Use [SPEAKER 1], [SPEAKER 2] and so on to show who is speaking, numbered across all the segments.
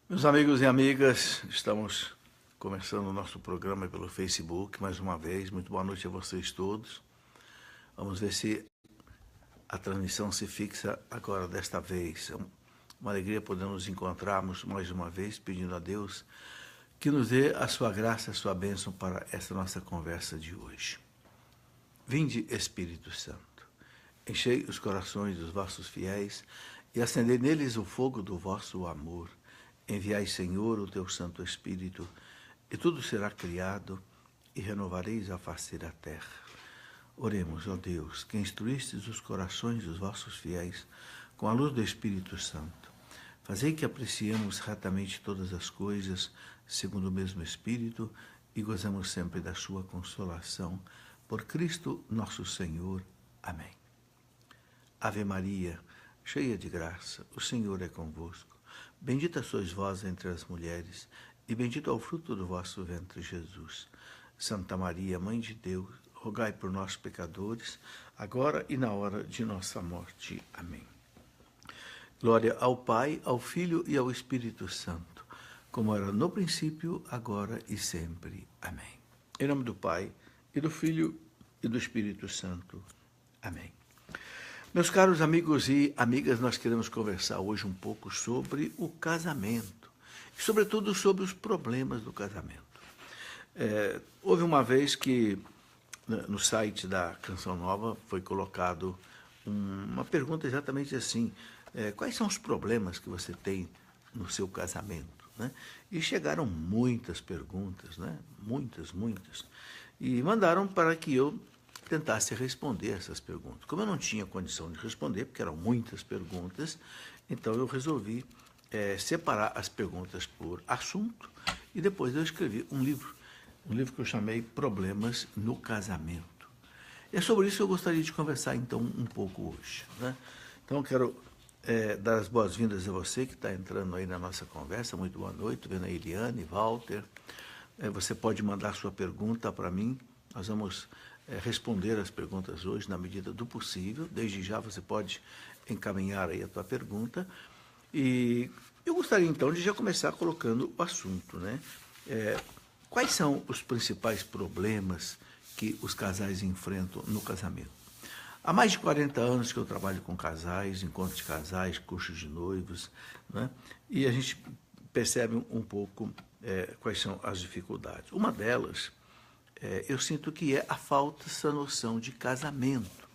[SPEAKER 1] Meus amigos e amigas, estamos começando o nosso programa pelo Facebook, mais uma vez. Muito boa noite a vocês todos. Vamos ver se a transmissão se fixa agora desta vez. É uma alegria poder nos encontrarmos mais uma vez, pedindo a Deus que nos dê a sua graça, a sua bênção para esta nossa conversa de hoje. Vinde, Espírito Santo, enchei os corações dos vossos fiéis e acendei neles o fogo do vosso amor. Enviai, Senhor, o teu Santo Espírito, e tudo será criado, e renovareis a face da terra. Oremos, ó Deus, que instruístes os corações dos vossos fiéis com a luz do Espírito Santo. Fazei que apreciemos retamente todas as coisas, segundo o mesmo Espírito, e gozemos sempre da sua consolação. Por Cristo nosso Senhor. Amém. Ave Maria, cheia de graça, o Senhor é convosco. Bendita sois vós entre as mulheres, e bendito é o fruto do vosso ventre, Jesus. Santa Maria, Mãe de Deus, rogai por nós, pecadores, agora e na hora de nossa morte. Amém. Glória ao Pai, ao Filho e ao Espírito Santo, como era no princípio, agora e sempre. Amém. Em nome do Pai, e do Filho e do Espírito Santo. Amém. Meus caros amigos e amigas, nós queremos conversar hoje um pouco sobre o casamento, e sobretudo sobre os problemas do casamento. Houve uma vez que no site da Canção Nova foi colocado uma pergunta exatamente assim: quais são os problemas que você tem no seu casamento? Né? E chegaram muitas perguntas, né? Muitas, e mandaram para que eu tentasse responder essas perguntas. Como eu não tinha condição de responder, porque eram muitas perguntas, então eu resolvi separar as perguntas por assunto, e depois eu escrevi um livro que eu chamei Problemas no Casamento. E é sobre isso que eu gostaria de conversar, então, um pouco hoje. Né? Então, eu quero dar as boas-vindas a você que está entrando aí na nossa conversa. Muito boa noite, vendo a Eliane, Walter. Você pode mandar sua pergunta para mim. Nós vamos responder as perguntas hoje na medida do possível. Desde já você pode encaminhar aí a tua pergunta. E eu gostaria então de já começar colocando o assunto, né? Quais são os principais problemas que os casais enfrentam no casamento? Há mais de 40 anos que eu trabalho com casais, encontros de casais, cursos de noivos, né? E a gente percebe um pouco quais são as dificuldades. Uma delas, eu sinto que é a falta dessa noção de casamento.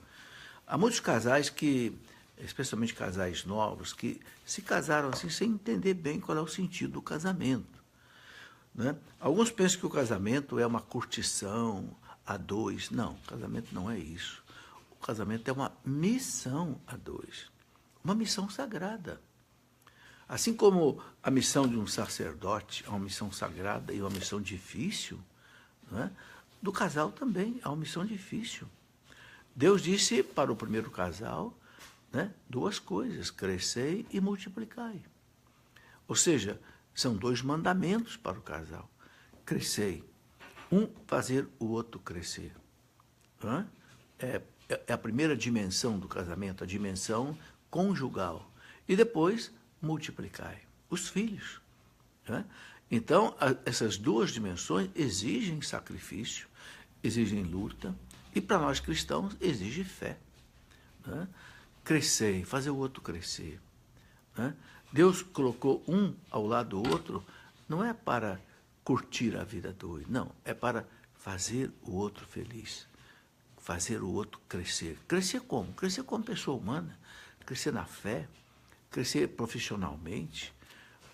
[SPEAKER 1] Há muitos casais que, especialmente casais novos, que se casaram assim sem entender bem qual é o sentido do casamento. Né? Alguns pensam que o casamento é uma curtição a dois. Não, o casamento não é isso. O casamento é uma missão a dois, uma missão sagrada. Assim como a missão de um sacerdote é uma missão sagrada e uma missão difícil, não é? Do casal também é uma missão difícil. Deus disse para o primeiro casal, né, duas coisas: crescei e multiplicai. Ou seja, são dois mandamentos para o casal. Crescei. Um fazer o outro crescer. É a primeira dimensão do casamento, a dimensão conjugal. E depois, multiplicai. Os filhos. Então, essas duas dimensões exigem sacrifício, exigem luta, e para nós cristãos exige fé. Crescer, fazer o outro crescer. Deus colocou um ao lado do outro, não é para curtir a vida dois, não, é para fazer o outro feliz, fazer o outro crescer. Crescer como? Crescer como pessoa humana, crescer na fé, crescer profissionalmente,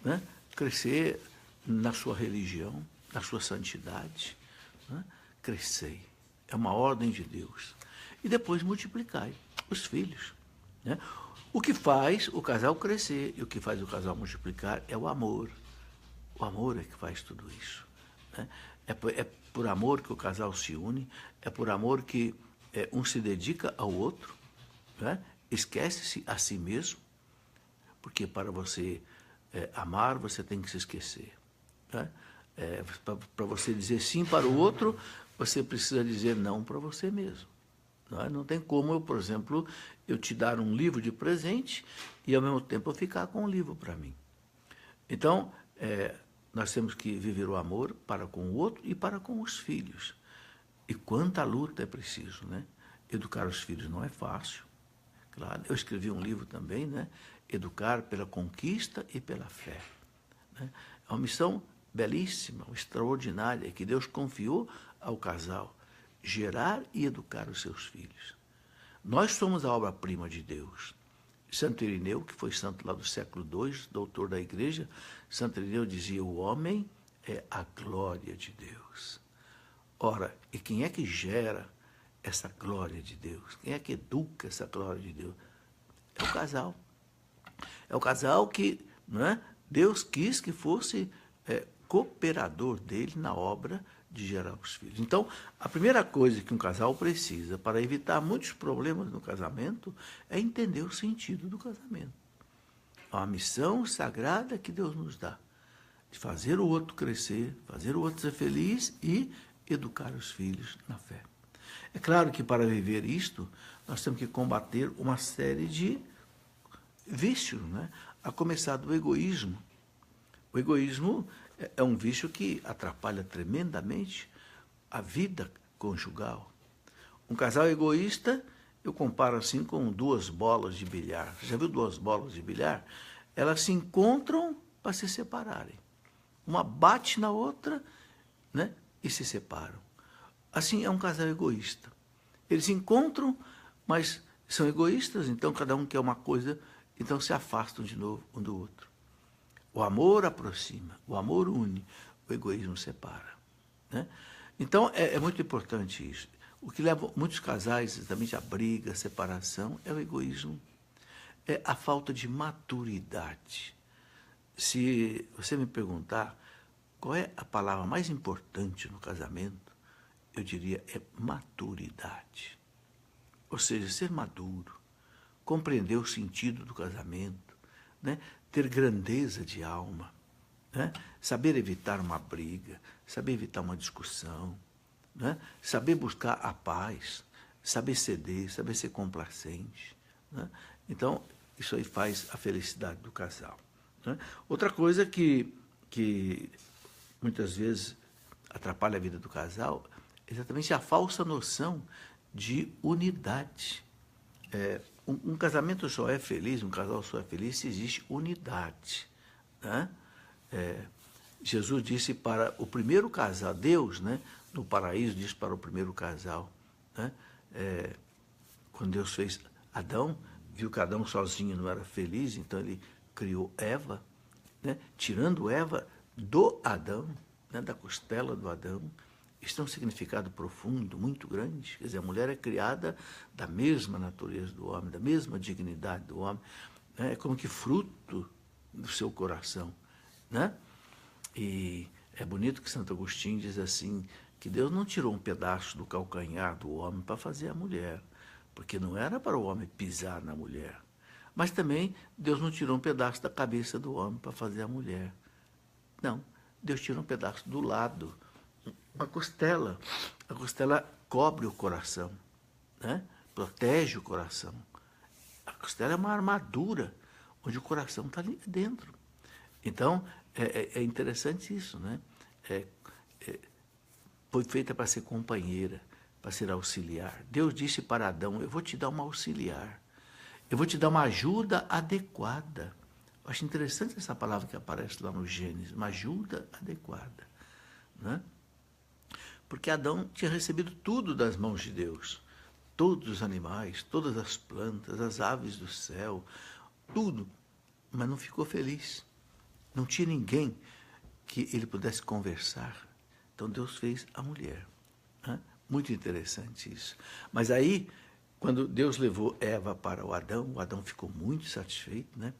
[SPEAKER 1] né? Crescer na sua religião, na sua santidade. Né? Crescei. É uma ordem de Deus. E depois multiplicai os filhos. Né? O que faz o casal crescer e o que faz o casal multiplicar é o amor. O amor é que faz tudo isso. Né? É por amor que o casal se une, é por amor que um se dedica ao outro, né? Esquece-se a si mesmo, porque para você amar, você tem que se esquecer. Né? Para você dizer sim para o outro, você precisa dizer não para você mesmo. Não tem como eu, por exemplo, eu te dar um livro de presente e ao mesmo tempo eu ficar com um livro para mim. Então, Nós temos que viver o amor para com o outro e para com os filhos. E quanta luta é preciso, né? Educar os filhos não é fácil. Claro, eu escrevi um livro também, né? Educar pela conquista e pela fé. Né? É uma missão belíssima, extraordinária, que Deus confiou ao casal, gerar e educar os seus filhos. Nós somos a obra-prima de Deus. Santo Irineu, que foi santo lá do século II, doutor da igreja, Santo Irineu dizia: o homem é a glória de Deus. Ora, e quem é que gera essa glória de Deus? Quem é que educa essa glória de Deus? É o casal. É o casal que, não é, Deus quis que fosse cooperador dele na obra de gerar os filhos. Então, a primeira coisa que um casal precisa para evitar muitos problemas no casamento é entender o sentido do casamento. É uma missão sagrada que Deus nos dá, de fazer o outro crescer, fazer o outro ser feliz e educar os filhos na fé. É claro que para viver isto, nós temos que combater uma série de vícios, né? A começar do egoísmo. O egoísmo é um vício que atrapalha tremendamente a vida conjugal. Um casal egoísta, eu comparo assim com duas bolas de bilhar. Você já viu duas bolas de bilhar? Elas se encontram para se separarem. Uma bate na outra, né, e se separam. Assim é um casal egoísta. Eles se encontram, mas são egoístas, então cada um quer uma coisa, então se afastam de novo um do outro. O amor aproxima, o amor une, o egoísmo separa. Né? Então, é muito importante isso. O que leva muitos casais exatamente à briga, à separação, é o egoísmo, é a falta de maturidade. Se você me perguntar qual é a palavra mais importante no casamento, eu diria é maturidade. Ou seja, ser maduro, compreender o sentido do casamento, né? Ter grandeza de alma, né? Saber evitar uma briga, saber evitar uma discussão, né? Saber buscar a paz, saber ceder, saber ser complacente. Né? Então, isso aí faz a felicidade do casal. Né? Outra coisa que muitas vezes atrapalha a vida do casal é exatamente a falsa noção de unidade. Um casamento só é feliz, um casal só é feliz se existe unidade. Né? Jesus disse para o primeiro casal, Deus, né, no paraíso, disse para o primeiro casal, né, quando Deus fez Adão, viu que Adão sozinho não era feliz, então ele criou Eva, né, tirando Eva do Adão, né, da costela do Adão. Isso tem um significado profundo, muito grande. Quer dizer, a mulher é criada da mesma natureza do homem, da mesma dignidade do homem. Né? É como que fruto do seu coração. Né? E é bonito que Santo Agostinho diz assim, que Deus não tirou um pedaço do calcanhar do homem para fazer a mulher, porque não era para o homem pisar na mulher. Mas também Deus não tirou um pedaço da cabeça do homem para fazer a mulher. Não, Deus tirou um pedaço do lado, uma costela. A costela cobre o coração, né? Protege o coração. A costela é uma armadura, onde o coração está ali dentro. Então, é interessante isso, né? Foi feita para ser companheira, para ser auxiliar. Deus disse para Adão, eu vou te dar uma auxiliar, eu vou te dar uma ajuda adequada. Eu acho interessante essa palavra que aparece lá no Gênesis, uma ajuda adequada. Né? Porque Adão tinha recebido tudo das mãos de Deus. Todos os animais, todas as plantas, as aves do céu, tudo. Mas não ficou feliz. Não tinha ninguém que ele pudesse conversar. Então Deus fez a mulher. Né? Muito interessante isso. Mas aí, quando Deus levou Eva para o Adão ficou muito satisfeito, né?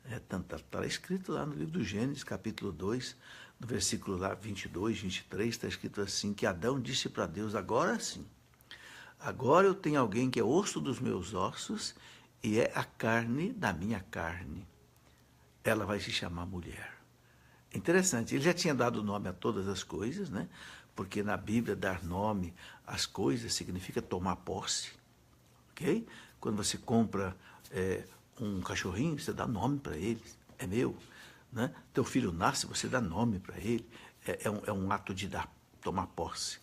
[SPEAKER 1] Está escrito lá no livro do Gênesis, capítulo 2, no versículo lá 22, 23, está escrito assim, que Adão disse para Deus, agora sim, agora eu tenho alguém que é osso dos meus ossos e é a carne da minha carne. Ela vai se chamar mulher. Interessante, ele já tinha dado nome a todas as coisas, né? Porque na Bíblia dar nome às coisas significa tomar posse. Ok? Quando você compra um cachorrinho, você dá nome para ele, é meu. né? Teu filho nasce, você dá nome para ele, é um ato de tomar posse.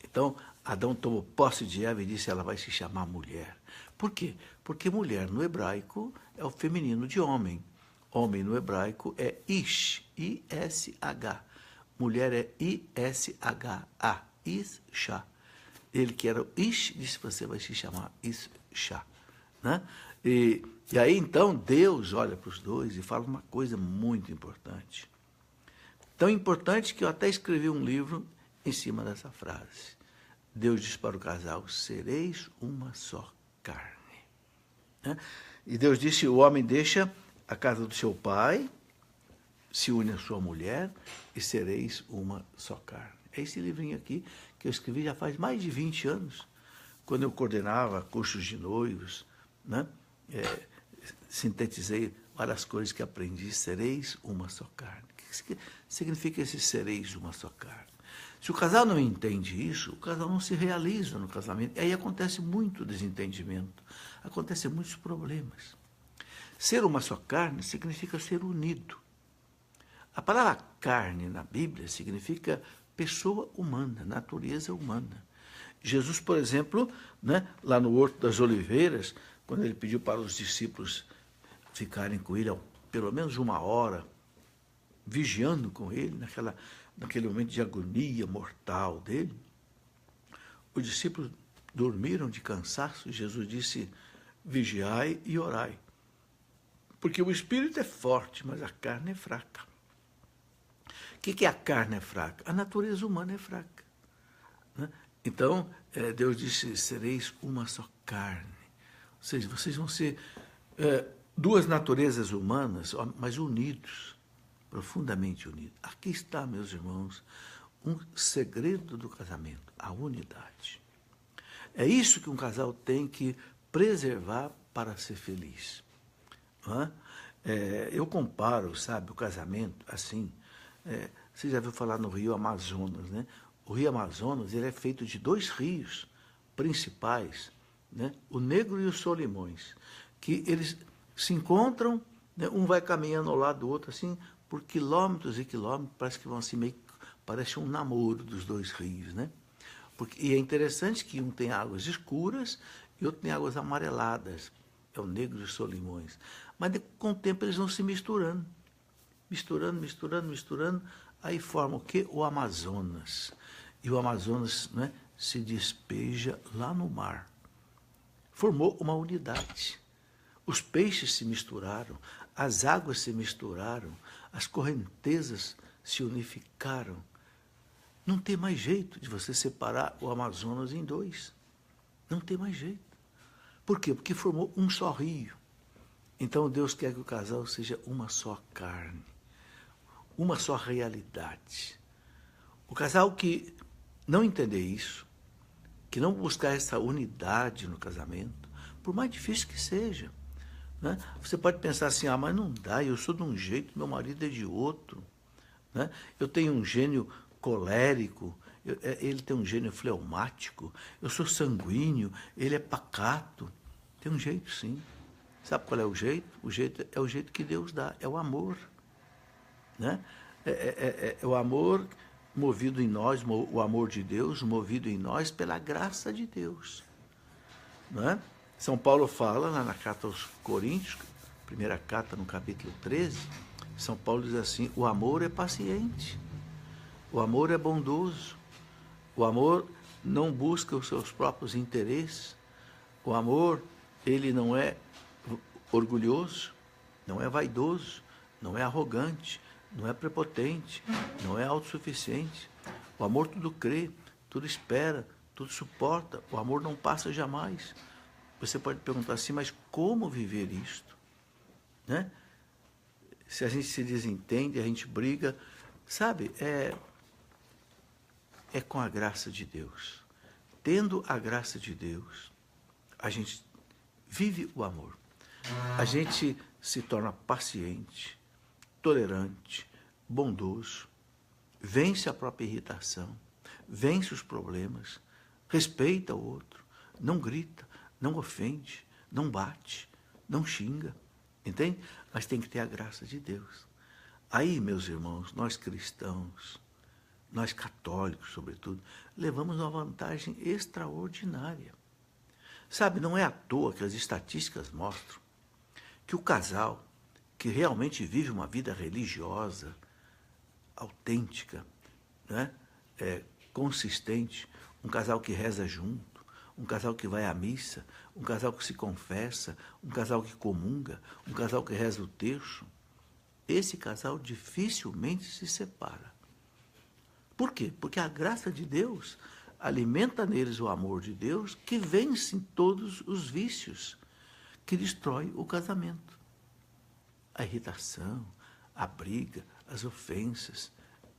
[SPEAKER 1] Então, Adão tomou posse de Eva e disse, ela vai se chamar mulher. Por quê? Porque mulher no hebraico é o feminino de homem. Homem no hebraico é Ish, I-S-H. Mulher é I-S-H-A, Isha. Ele que era o Ish, disse, você vai se chamar Isha. Né? E aí, então, Deus olha para os dois e fala uma coisa muito importante. Tão importante que eu até escrevi um livro em cima dessa frase. Deus diz para o casal, sereis uma só carne. Né? E Deus disse, o homem deixa a casa do seu pai, se une à sua mulher e sereis uma só carne. É esse livrinho aqui que eu escrevi já faz mais de 20 anos, quando eu coordenava cursos de noivos, né? Sintetizei várias coisas que aprendi, sereis uma só carne. O que significa esse sereis uma só carne? Se o casal não entende isso, o casal não se realiza no casamento. E aí acontece muito desentendimento, acontecem muitos problemas. Ser uma só carne significa ser unido. A palavra carne na Bíblia significa pessoa humana, natureza humana. Jesus, por exemplo, né, lá no Horto das Oliveiras, quando ele pediu para os discípulos ficarem com ele pelo menos 1 hora, vigiando com ele, naquele momento de agonia mortal dele, os discípulos dormiram de cansaço e Jesus disse, vigiai e orai. Porque o espírito é forte, mas a carne é fraca. O que é a carne é fraca? A natureza humana é fraca. Né? Então, Deus disse, sereis uma só carne. Ou seja, vocês vão ser duas naturezas humanas, mas unidos, profundamente unidos. Aqui está, meus irmãos, um segredo do casamento, a unidade. É isso que um casal tem que preservar para ser feliz. Não é? Eu comparo, sabe, o casamento assim. Você já viu falar no Rio Amazonas, né? O Rio Amazonas ele é feito de 2 rios principais, né? O Negro e o Solimões, que eles se encontram, né? Um vai caminhando ao lado do outro, assim, por quilômetros e quilômetros, parece que vão assim, meio, parece um namoro dos 2 rios, né? E é interessante que um tem águas escuras e outro tem águas amareladas, é o Negro e o Solimões. Mas com o tempo eles vão se misturando, aí forma o quê? O Amazonas. E o Amazonas, né, se despeja lá no mar. Formou uma unidade. Os peixes se misturaram, as águas se misturaram, as correntezas se unificaram. Não tem mais jeito de você separar o Amazonas em 2. Não tem mais jeito. Por quê? Porque formou um só rio. Então Deus quer que o casal seja uma só carne, uma só realidade. O casal que não entender isso, que não buscar essa unidade no casamento, por mais difícil que seja, né? Você pode pensar assim, mas não dá, eu sou de um jeito, meu marido é de outro. Né? Eu tenho um gênio colérico, ele tem um gênio fleumático, eu sou sanguíneo, ele é pacato. Tem um jeito, sim. Sabe qual é o jeito? O jeito é o jeito que Deus dá, é o amor. Né? É o amor movido em nós, o amor de Deus movido em nós pela graça de Deus. Não é? São Paulo fala na carta aos Coríntios, primeira carta no capítulo 13, São Paulo diz assim, o amor é paciente, o amor é bondoso, o amor não busca os seus próprios interesses, o amor, ele não é orgulhoso, não é vaidoso, não é arrogante, não é prepotente, não é autossuficiente. O amor tudo crê, tudo espera, tudo suporta. O amor não passa jamais. Você pode perguntar assim, mas como viver isto? Né? Se a gente se desentende, a gente briga, sabe, é com a graça de Deus. Tendo a graça de Deus, a gente vive o amor. A gente se torna paciente, tolerante, bondoso, vence a própria irritação, vence os problemas, respeita o outro, não grita, não ofende, não bate, não xinga, entende? Mas tem que ter a graça de Deus. Aí, meus irmãos, nós cristãos, nós católicos, sobretudo, levamos uma vantagem extraordinária. Sabe, não é à toa que as estatísticas mostram que o casal que realmente vive uma vida religiosa, autêntica, né, consistente, um casal que reza junto, um casal que vai à missa, um casal que se confessa, um casal que comunga, um casal que reza o terço, esse casal dificilmente se separa. Por quê? Porque a graça de Deus alimenta neles o amor de Deus que vence todos os vícios, que destrói o casamento. A irritação, a briga, as ofensas,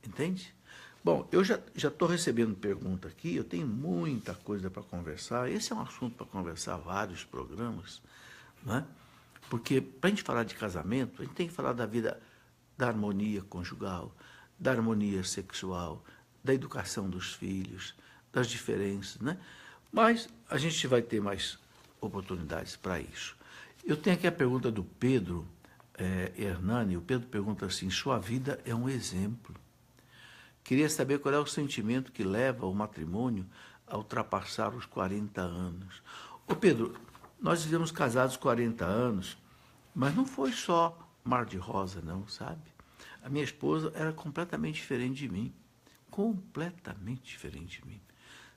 [SPEAKER 1] entende? Bom, eu já estou recebendo pergunta aqui, eu tenho muita coisa para conversar. Esse é um assunto para conversar vários programas, não é? Porque para a gente falar de casamento, a gente tem que falar da vida, da harmonia conjugal, da harmonia sexual, da educação dos filhos, das diferenças, né? Mas a gente vai ter mais oportunidades para isso. Eu tenho aqui a pergunta do Pedro Hernani. O Pedro pergunta assim: sua vida é um exemplo. Queria saber qual é o sentimento que leva o matrimônio a ultrapassar os 40 anos. Ô Pedro, nós vivemos casados 40 anos, mas não foi só mar de rosa, não, sabe? A minha esposa era completamente diferente de mim. Completamente diferente de mim.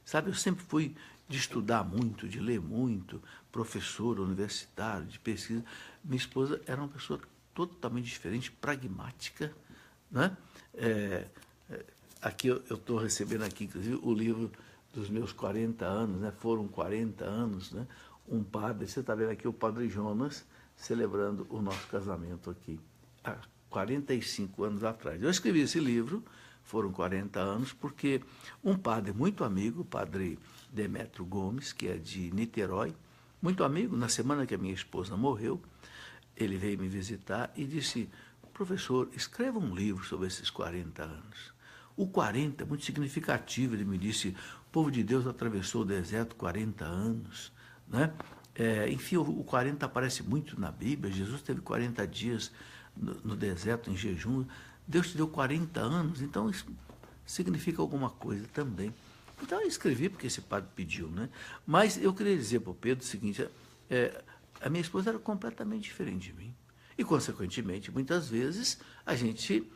[SPEAKER 1] Sabe, eu sempre fui de estudar muito, de ler muito, professor universitário, de pesquisa. Minha esposa era uma pessoa totalmente diferente, pragmática, né? Aqui eu estou recebendo aqui, inclusive, o livro dos meus 40 anos, né? Foram 40 anos, né? Um padre, você está vendo aqui o Padre Jonas celebrando o nosso casamento aqui, há 45 anos atrás. Eu escrevi esse livro, foram 40 anos, porque um padre muito amigo, o padre Demétrio Gomes, que é de Niterói, muito amigo, na semana que a minha esposa morreu, ele veio me visitar e disse: professor, escreva um livro sobre esses 40 anos. O 40 é muito significativo, ele me disse: o povo de Deus atravessou o deserto 40 anos, né? Enfim, o 40 aparece muito na Bíblia. Jesus teve 40 dias no deserto, em jejum. Deus te deu 40 anos, então isso significa alguma coisa também. Então eu escrevi porque esse padre pediu, né? Mas eu queria dizer para o Pedro o seguinte: a minha esposa era completamente diferente de mim. E, consequentemente, muitas vezes a gente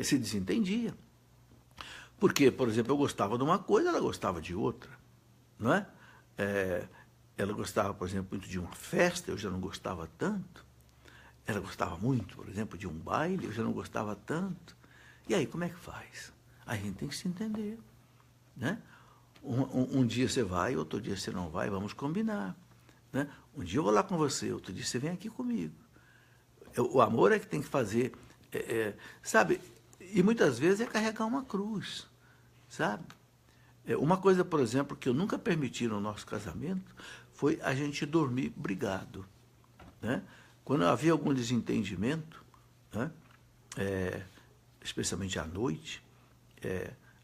[SPEAKER 1] se desentendia. Porque, por exemplo, eu gostava de uma coisa, ela gostava de outra, não é? Ela gostava, por exemplo, muito de uma festa, eu já não gostava tanto. Ela gostava muito, por exemplo, de um baile, eu já não gostava tanto. E aí, como é que faz? A gente tem que se entender, né? Um dia você vai, outro dia você não vai, vamos combinar, né? Um dia eu vou lá com você, outro dia você vem aqui comigo. O amor é que tem que fazer, sabe? E muitas vezes é carregar uma cruz, sabe? Uma coisa, por exemplo, que eu nunca permiti no nosso casamento foi a gente dormir brigado, né? Quando havia algum desentendimento, né, especialmente à noite,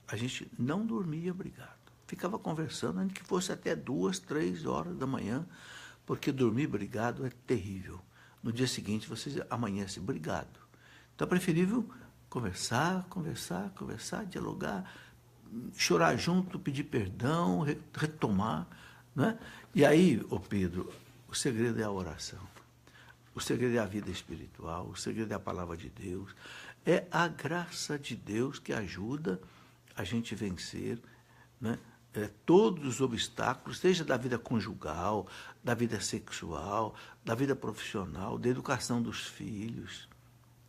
[SPEAKER 1] a gente não dormia brigado. Ficava conversando, ainda que fosse até 2, 3 horas da manhã, porque dormir brigado é terrível. No dia seguinte, você amanhece brigado. Então, é preferível conversar, dialogar, chorar junto, pedir perdão, retomar, né? E aí, ô Pedro, o segredo é a oração. O segredo é a vida espiritual, o segredo é a palavra de Deus. É a graça de Deus que ajuda a gente vencer, né, todos os obstáculos, seja da vida conjugal, da vida sexual, da vida profissional, da educação dos filhos,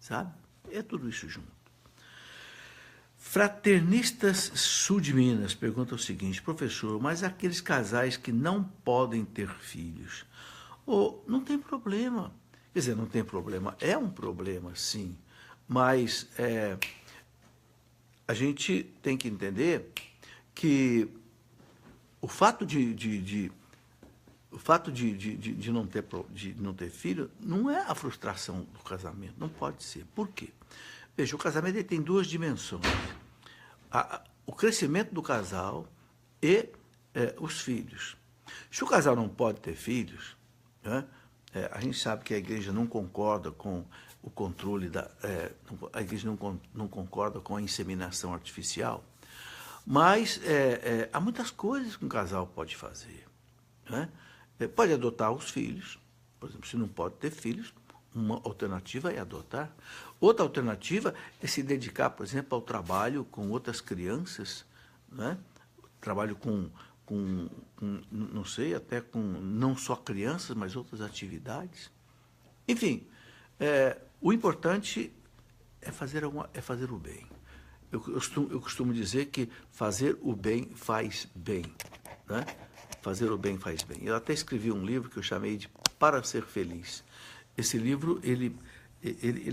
[SPEAKER 1] sabe? É tudo isso junto. Fraternistas Sul de Minas pergunta o seguinte: professor, mas aqueles casais que não podem ter filhos, não tem problema. Quer dizer, não tem problema, é um problema, sim, mas a gente tem que entender que o fato de não ter filho não é a frustração do casamento, não pode ser. Por quê? Veja, o casamento ele tem duas dimensões: o crescimento do casal e os filhos. Se o casal não pode ter filhos, né, a gente sabe que a igreja não concorda com o controle a igreja não concorda com a inseminação artificial, mas há muitas coisas que um casal pode fazer, né? Pode adotar os filhos, por exemplo, se não pode ter filhos, uma alternativa é adotar. Outra alternativa é se dedicar, por exemplo, ao trabalho com outras crianças, né? Trabalho com não sei, até com não só crianças, mas outras atividades. Enfim, o importante é fazer o bem. Eu costumo dizer que fazer o bem faz bem, né? Fazer o bem faz bem. Eu até escrevi um livro que eu chamei de Para Ser Feliz. Esse livro, ele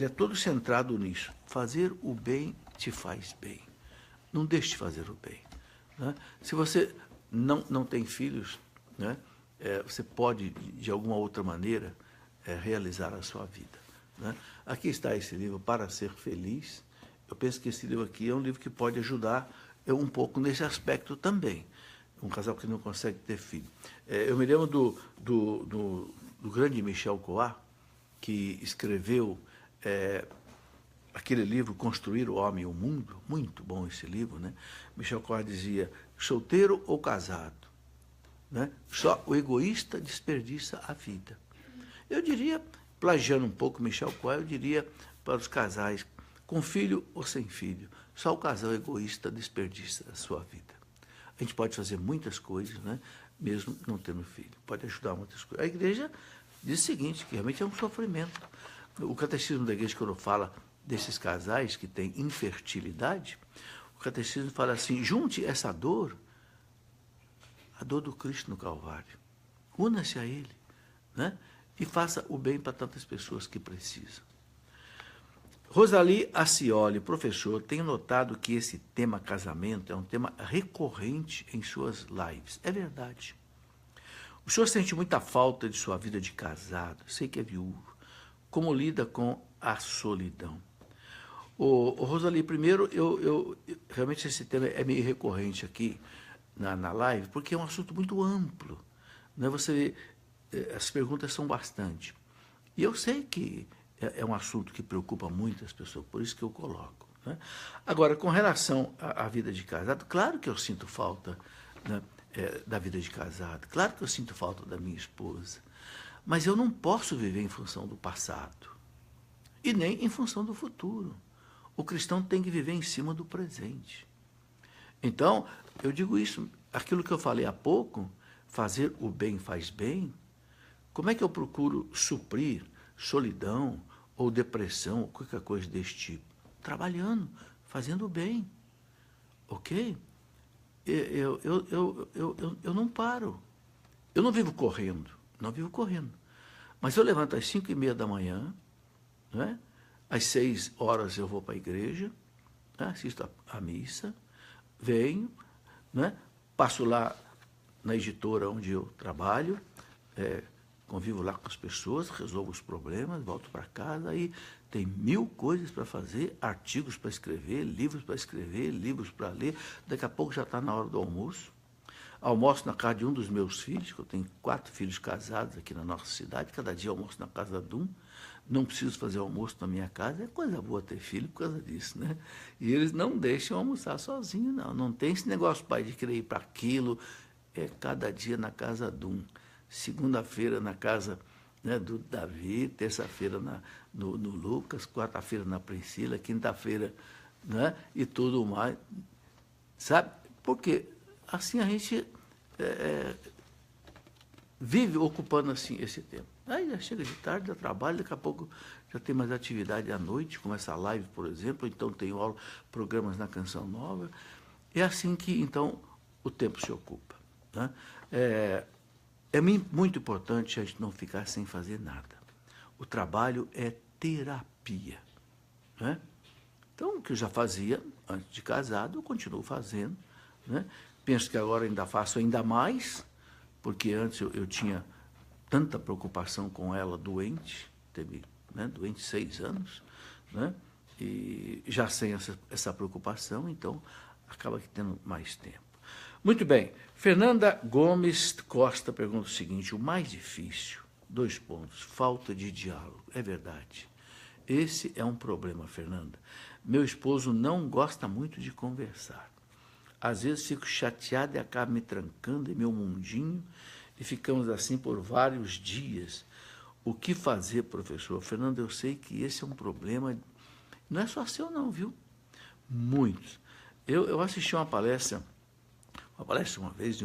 [SPEAKER 1] é todo centrado nisso. Fazer o bem te faz bem. Não deixe de fazer o bem, né? Se você não tem filhos, né, você pode, de alguma outra maneira, realizar a sua vida, né? Aqui está esse livro, Para Ser Feliz. Eu penso que esse livro aqui é um livro que pode ajudar um pouco nesse aspecto também. Um casal que não consegue ter filho. Eu me lembro do grande Michel Coat, que escreveu aquele livro, Construir o Homem e o Mundo. Muito bom esse livro, né? Michel Coat dizia, solteiro ou casado, né? Só o egoísta desperdiça a vida. Eu diria, plagiando um pouco Michel Coat, eu diria para os casais, com filho ou sem filho, só o casal egoísta desperdiça a sua vida. A gente pode fazer muitas coisas, né, mesmo não tendo filho. Pode ajudar muitas coisas. A igreja diz o seguinte, que realmente é um sofrimento. O catecismo da igreja, quando fala desses casais que têm infertilidade, o catecismo fala assim, junte essa dor, a dor do Cristo no Calvário. Una-se a Ele, né, e faça o bem para tantas pessoas que precisam. Rosali Acioli, professor, tem notado que esse tema casamento é um tema recorrente em suas lives. É verdade. O senhor sente muita falta de sua vida de casado, sei que é viúvo. Como lida com a solidão? Rosali, primeiro, realmente esse tema é meio recorrente aqui na live, porque é um assunto muito amplo, né? As perguntas são bastante. E eu sei que é um assunto que preocupa muitas pessoas, por isso que eu coloco, né? Agora, com relação à vida de casado, claro que eu sinto falta, né, da vida de casado, claro que eu sinto falta da minha esposa, mas eu não posso viver em função do passado e nem em função do futuro. O cristão tem que viver em cima do presente. Então, eu digo isso, aquilo que eu falei há pouco, fazer o bem faz bem. Como é que eu procuro suprir solidão ou depressão, ou qualquer coisa desse tipo? Trabalhando, fazendo o bem, ok? Eu não paro. Eu não vivo correndo, Mas eu levanto às 5h30 da manhã, né? Às 6 horas eu vou para a igreja, né? Assisto a missa, venho, né? Passo lá na editora onde eu trabalho, convivo lá com as pessoas, resolvo os problemas, volto para casa, aí tem 1000 coisas para fazer, artigos para escrever, livros para ler, daqui a pouco já está na hora do almoço. Almoço na casa de um dos meus filhos, que eu tenho 4 filhos casados aqui na nossa cidade, cada dia almoço na casa de um, não preciso fazer almoço na minha casa, é coisa boa ter filho por causa disso, né? E eles não deixam almoçar sozinhos, não tem esse negócio, pai, de querer ir para aquilo, é cada dia na casa de um. Segunda-feira na casa, né, do Davi, terça-feira no Lucas, quarta-feira na Priscila, quinta-feira, né, e tudo mais. Sabe? Porque assim a gente vive ocupando assim esse tempo. Aí já chega de tarde, já trabalho, daqui a pouco já tem mais atividade à noite, como essa live, por exemplo, então tenho aula, programas na Canção Nova. É assim que, então, o tempo se ocupa, né? É muito importante a gente não ficar sem fazer nada. O trabalho é terapia, né? Então, o que eu já fazia antes de casado, eu continuo fazendo, né? Penso que agora ainda faço ainda mais, porque antes eu tinha tanta preocupação com ela doente, teve, né, doente 6 anos, né? E já sem essa preocupação, então acaba que tendo mais tempo. Muito bem. Fernanda Gomes Costa pergunta o seguinte, o mais difícil, 2 pontos, falta de diálogo. É verdade. Esse é um problema, Fernanda. Meu esposo não gosta muito de conversar. Às vezes fico chateado e acabo me trancando em meu mundinho e ficamos assim por vários dias. O que fazer, professor? Fernanda, eu sei que esse é um problema, não é só seu não, viu? Muitos. Eu assisti uma palestra uma vez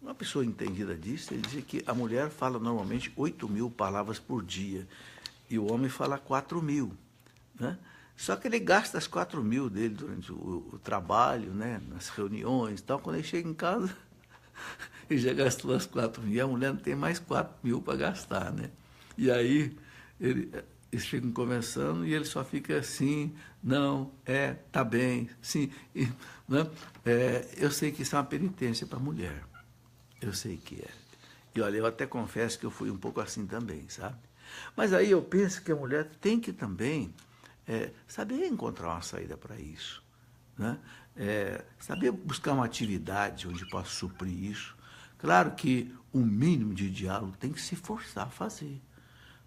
[SPEAKER 1] uma pessoa entendida disso, ele dizia que a mulher fala normalmente 8.000 palavras por dia e o homem fala 4.000, né? Só que ele gasta as 4.000 dele durante o trabalho, né? Nas reuniões e tal. Quando ele chega em casa, ele já gastou as 4.000 e a mulher não tem mais 4.000 para gastar, né? E aí eles ficam conversando e ele só fica assim, não, tá bem, sim. Né? Eu sei que isso é uma penitência para a mulher. Eu sei que é. E olha, eu até confesso que eu fui um pouco assim também, sabe? Mas aí eu penso que a mulher tem que também saber encontrar uma saída para isso, né? Saber buscar uma atividade onde possa suprir isso. Claro que o mínimo de diálogo tem que se forçar a fazer,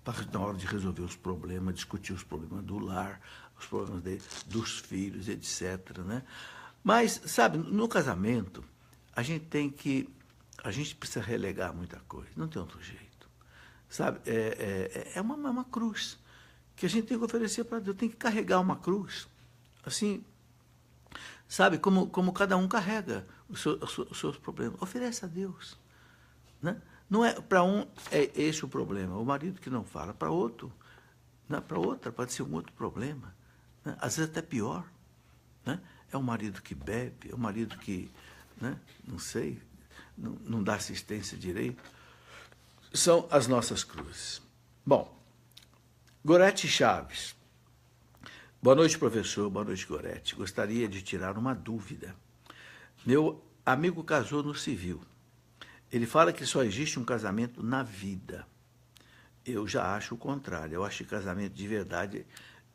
[SPEAKER 1] para na hora de resolver os problemas, discutir os problemas do lar, os problemas dos filhos, etc., né? Mas, sabe, no casamento, a gente precisa relegar muita coisa, não tem outro jeito, sabe? É uma cruz que a gente tem que oferecer para Deus, tem que carregar uma cruz, assim, sabe, como cada um carrega os seus problemas, oferece a Deus, né? Não é para um é esse o problema, o marido que não fala, para outro, né? Para outra pode ser um outro problema, né? Às vezes até pior, né? É um marido que bebe, é um marido que, né? Não sei, não dá assistência direito. São as nossas cruzes. Bom, Gorete Chaves. Boa noite, professor. Boa noite, Gorete. Gostaria de tirar uma dúvida. Meu amigo casou no civil. Ele fala que só existe um casamento na vida. Eu já acho o contrário. Eu acho que casamento de verdade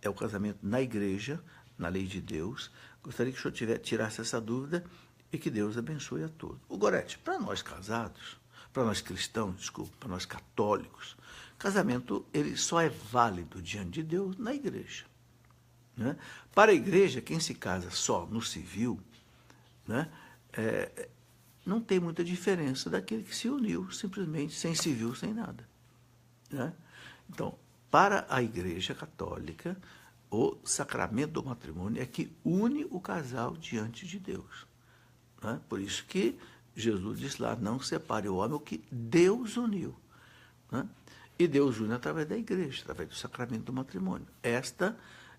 [SPEAKER 1] é o casamento na igreja, na lei de Deus. Gostaria que o senhor tirasse essa dúvida e que Deus abençoe a todos. O Gorete, para nós casados, para nós cristãos, desculpa, para nós católicos, casamento ele só é válido diante de Deus na igreja, né? Para a igreja, quem se casa só no civil, né, não tem muita diferença daquele que se uniu simplesmente sem civil, sem nada, né? Então, para a igreja católica, o sacramento do matrimônio é que une o casal diante de Deus, né? Por isso que Jesus diz lá, não separe o homem o que Deus uniu, né? E Deus une através da igreja, através do sacramento do matrimônio. Esta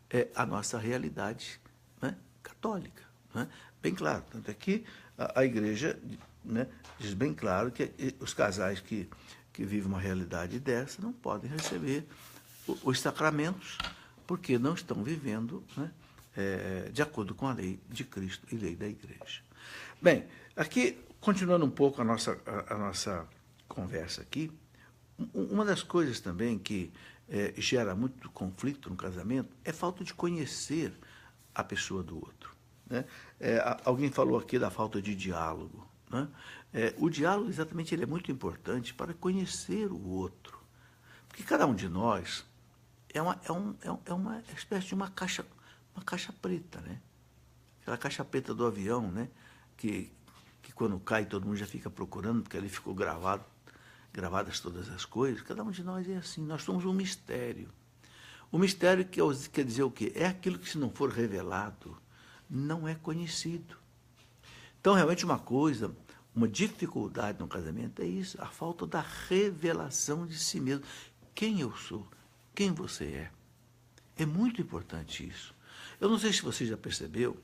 [SPEAKER 1] é a nossa realidade, né, católica, né? Bem claro, tanto é que a igreja, né, diz bem claro que os casais que vivem uma realidade dessa não podem receber os sacramentos, porque não estão vivendo, né, de acordo com a lei de Cristo e lei da igreja. Bem, aqui, continuando um pouco a nossa conversa aqui, uma das coisas também que gera muito conflito no casamento é falta de conhecer a pessoa do outro, né? Alguém falou aqui da falta de diálogo, né? O diálogo, exatamente, ele é muito importante para conhecer o outro, porque cada um de nós é uma espécie de uma caixa preta, né? Aquela caixa preta do avião, né? Que quando cai todo mundo já fica procurando, porque ali ficou gravadas todas as coisas. Cada um de nós é assim, nós somos um mistério. O mistério quer dizer o quê? É aquilo que, se não for revelado, não é conhecido. Então, realmente, uma dificuldade no casamento é isso, a falta da revelação de si mesmo. Quem eu sou? Quem você é? É muito importante isso. Eu não sei se você já percebeu,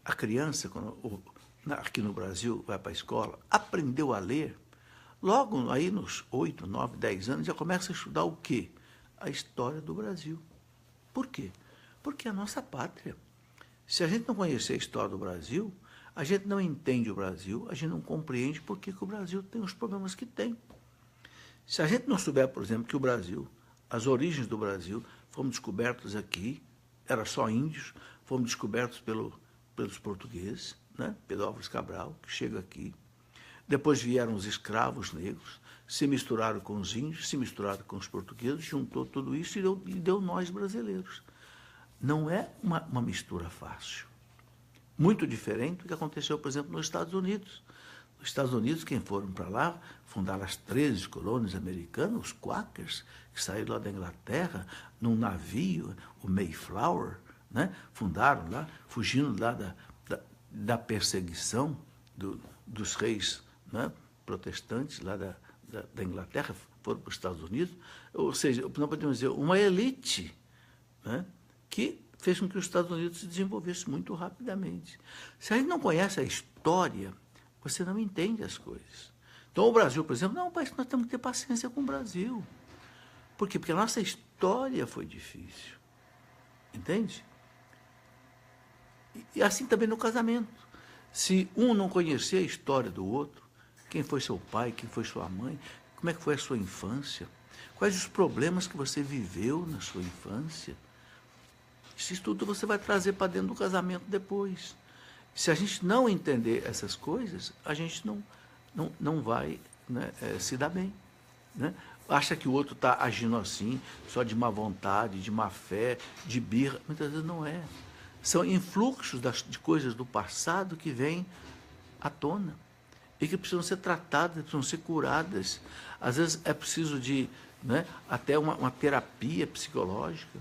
[SPEAKER 1] a criança, aqui no Brasil, vai para a escola, aprendeu a ler, logo aí nos 8, 9, 10 anos, já começa a estudar o quê? A história do Brasil. Por quê? Porque é a nossa pátria. Se a gente não conhecer a história do Brasil, a gente não entende o Brasil, a gente não compreende por que o Brasil tem os problemas que tem. Se a gente não souber, por exemplo, que o Brasil, as origens do Brasil, foram descobertas aqui, era só índios, foram descobertos pelos portugueses, né? Pedro Álvares Cabral, que chega aqui. Depois vieram os escravos negros. se misturaram com os índios, se misturaram com os portugueses, juntou tudo isso e deu nós brasileiros. Não é uma mistura fácil. Muito diferente do que aconteceu, por exemplo, nos Estados Unidos. Nos Estados Unidos, quem foram para lá, fundaram as 13 colônias americanas, os Quakers, que saíram lá da Inglaterra, num navio, o Mayflower, né? Fundaram lá, fugindo lá da perseguição dos reis, né? Protestantes lá da Inglaterra, foram para os Estados Unidos. Ou seja, não podemos dizer, uma elite, né? Que fez com que os Estados Unidos se desenvolvesse muito rapidamente. Se a gente não conhece a história, você não entende as coisas. Então, o Brasil, por exemplo, não, mas nós temos que ter paciência com o Brasil. Por quê? Porque a nossa história foi difícil. Entende? E assim também no casamento. Se um não conhecer a história do outro, quem foi seu pai, quem foi sua mãe, como é que foi a sua infância, quais os problemas que você viveu na sua infância, isso tudo você vai trazer para dentro do casamento depois. Se a gente não entender essas coisas, a gente não vai, né, se dar bem. Né? Acha que o outro está agindo assim, só de má vontade, de má fé, de birra. Muitas vezes não é. São influxos de coisas do passado que vêm à tona e que precisam ser tratadas, precisam ser curadas. Às vezes é preciso de, né, até uma terapia psicológica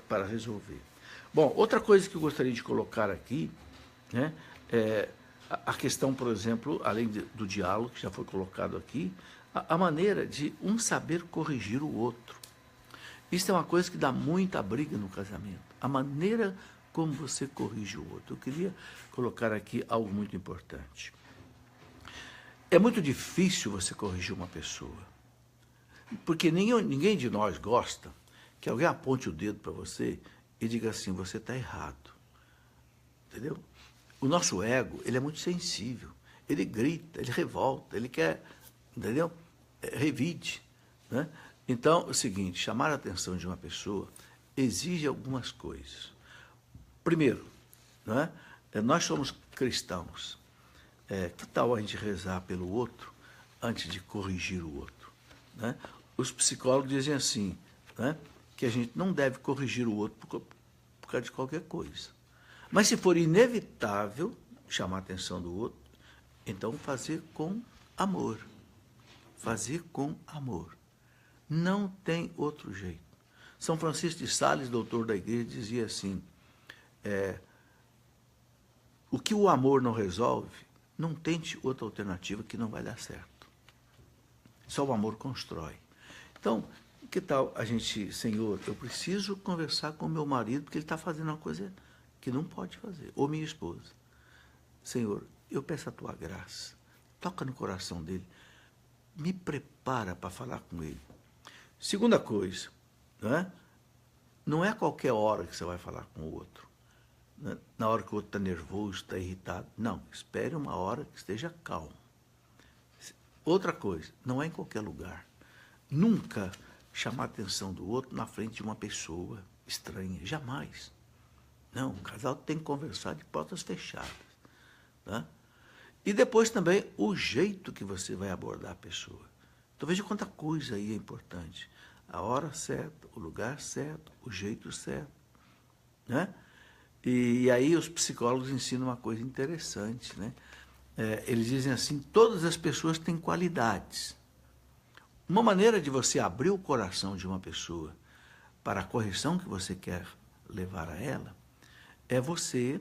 [SPEAKER 1] para resolver. Bom, outra coisa que eu gostaria de colocar aqui, né, é a questão, por exemplo, além do diálogo, que já foi colocado aqui, a maneira de um saber corrigir o outro. Isso é uma coisa que dá muita briga no casamento. A maneira como você corrige o outro. Eu queria colocar aqui algo muito importante. É muito difícil você corrigir uma pessoa, porque ninguém de nós gosta que alguém aponte o dedo para você e diga assim, você está errado. Entendeu? O nosso ego, ele é muito sensível. Ele grita, ele revolta, ele quer, entendeu? Revide. Né? Então, é o seguinte, chamar a atenção de uma pessoa exige algumas coisas. Primeiro, né? Nós somos cristãos. Que tal a gente rezar pelo outro antes de corrigir o outro? Né? Os psicólogos dizem assim, né? Que a gente não deve corrigir o outro por causa de qualquer coisa. Mas se for inevitável chamar a atenção do outro, então fazer com amor. Fazer com amor. Não tem outro jeito. São Francisco de Sales, doutor da igreja, dizia assim, o que o amor não resolve, não tente outra alternativa que não vai dar certo. Só o amor constrói. Então, que tal a gente, Senhor, eu preciso conversar com meu marido, porque ele está fazendo uma coisa que não pode fazer, ou minha esposa. Senhor, eu peço a tua graça, toca no coração dele, me prepara para falar com ele. Segunda coisa, não é a qualquer hora que você vai falar com o outro, né? Na hora que o outro está nervoso, está irritado. Não, espere uma hora que esteja calmo. Outra coisa, não é em qualquer lugar. Nunca chamar a atenção do outro na frente de uma pessoa estranha, jamais. Não, o casal tem que conversar de portas fechadas. Tá? E depois também o jeito que você vai abordar a pessoa. Então veja quanta coisa aí é importante. A hora certa, o lugar certo, o jeito certo. Né? E aí os psicólogos ensinam uma coisa interessante. Né? Eles dizem assim, todas as pessoas têm qualidades. Uma maneira de você abrir o coração de uma pessoa para a correção que você quer levar a ela, é você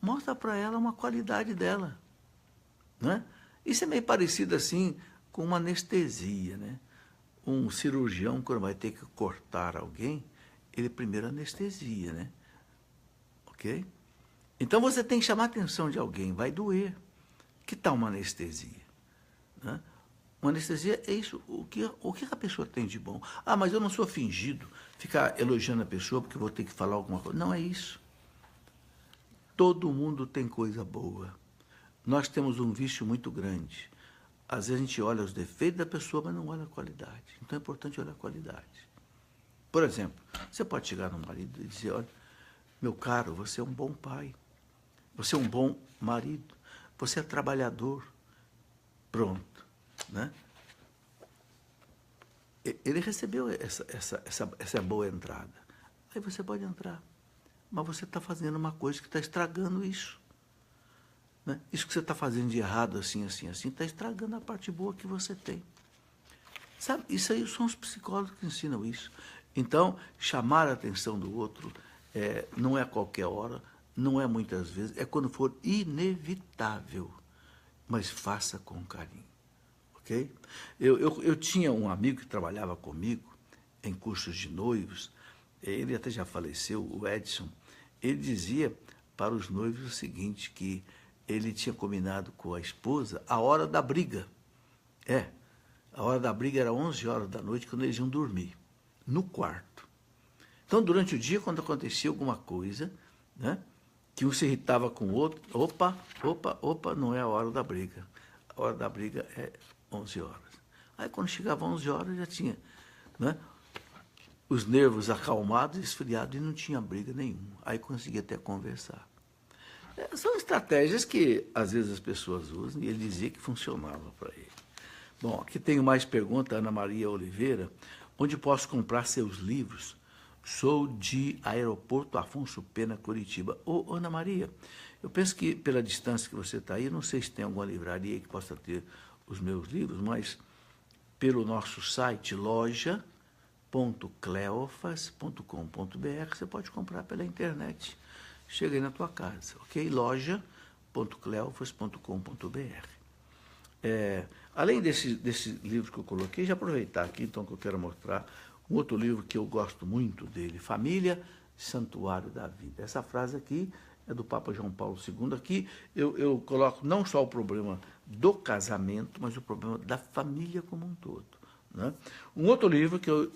[SPEAKER 1] mostrar para ela uma qualidade dela. Né? Isso é meio parecido assim com uma anestesia. Né? Um cirurgião, quando vai ter que cortar alguém, ele primeiro anestesia. Né? Ok? Então você tem que chamar a atenção de alguém, vai doer. Que tal uma anestesia? Né? Uma anestesia é isso. O que a pessoa tem de bom? Ah, mas eu não sou fingido ficar elogiando a pessoa porque vou ter que falar alguma coisa. Não é isso. Todo mundo tem coisa boa. Nós temos um vício muito grande. Às vezes a gente olha os defeitos da pessoa, mas não olha a qualidade. Então é importante olhar a qualidade. Por exemplo, você pode chegar no marido e dizer, olha, meu caro, você é um bom pai. Você é um bom marido. Você é trabalhador. Pronto. Né? ele recebeu essa boa entrada. Aí você pode entrar. Mas você está fazendo uma coisa que está estragando isso. Né? Isso que você está fazendo de errado, assim, está estragando a parte boa que você tem. Sabe, isso aí são os psicólogos que ensinam isso. Então, chamar a atenção do outro não é a qualquer hora, não é muitas vezes, é quando for inevitável, mas faça com carinho. Ok? Eu tinha um amigo que trabalhava comigo em cursos de noivos, ele até já faleceu, o Edson. Ele dizia para os noivos o seguinte, que ele tinha combinado com a esposa a hora da briga. A hora da briga era 11 horas da noite, quando eles iam dormir, no quarto. Então, durante o dia, quando acontecia alguma coisa, né, que um se irritava com o outro, opa, não é a hora da briga. A hora da briga é 11 horas. Aí, quando chegava 11 horas, já tinha, né, os nervos acalmados, esfriados, e não tinha briga nenhuma. Aí conseguia até conversar. São estratégias que, às vezes, as pessoas usam, e ele dizia que funcionava para ele. Bom, aqui tenho mais pergunta, Ana Maria Oliveira. Onde posso comprar seus livros? Sou de Aeroporto Afonso Pena, Curitiba. Ô, Ana Maria, eu penso que, pela distância que você está aí, não sei se tem alguma livraria que possa ter os meus livros, mas pelo nosso site, loja.cleofas.com.br, você pode comprar pela internet. Chega aí na tua casa, ok? loja.cleofas.com.br. Além desse livro que eu coloquei, já aproveitar aqui, então, que eu quero mostrar um outro livro que eu gosto muito dele, Família, Santuário da Vida. Essa frase aqui é do Papa João Paulo II. Aqui eu coloco não só o problema do casamento, mas o problema da família como um todo. Né? Um outro livro que eu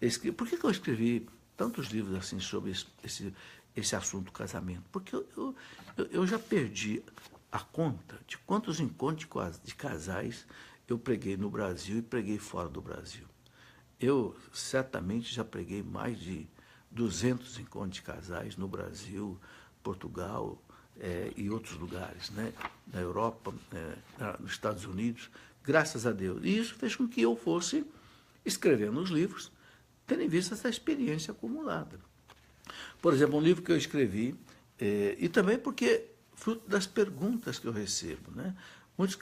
[SPEAKER 1] escrevi... Por que eu escrevi tantos livros assim sobre esse assunto casamento? Porque eu já perdi a conta de quantos encontros de casais eu preguei no Brasil e preguei fora do Brasil. Eu certamente já preguei mais de 200 encontros de casais no Brasil, Portugal e outros lugares, né? Na Europa, nos Estados Unidos, graças a Deus. E isso fez com que eu fosse escrevendo os livros, tendo em vista essa experiência acumulada. Por exemplo, um livro que eu escrevi, e também porque fruto das perguntas que eu recebo, né?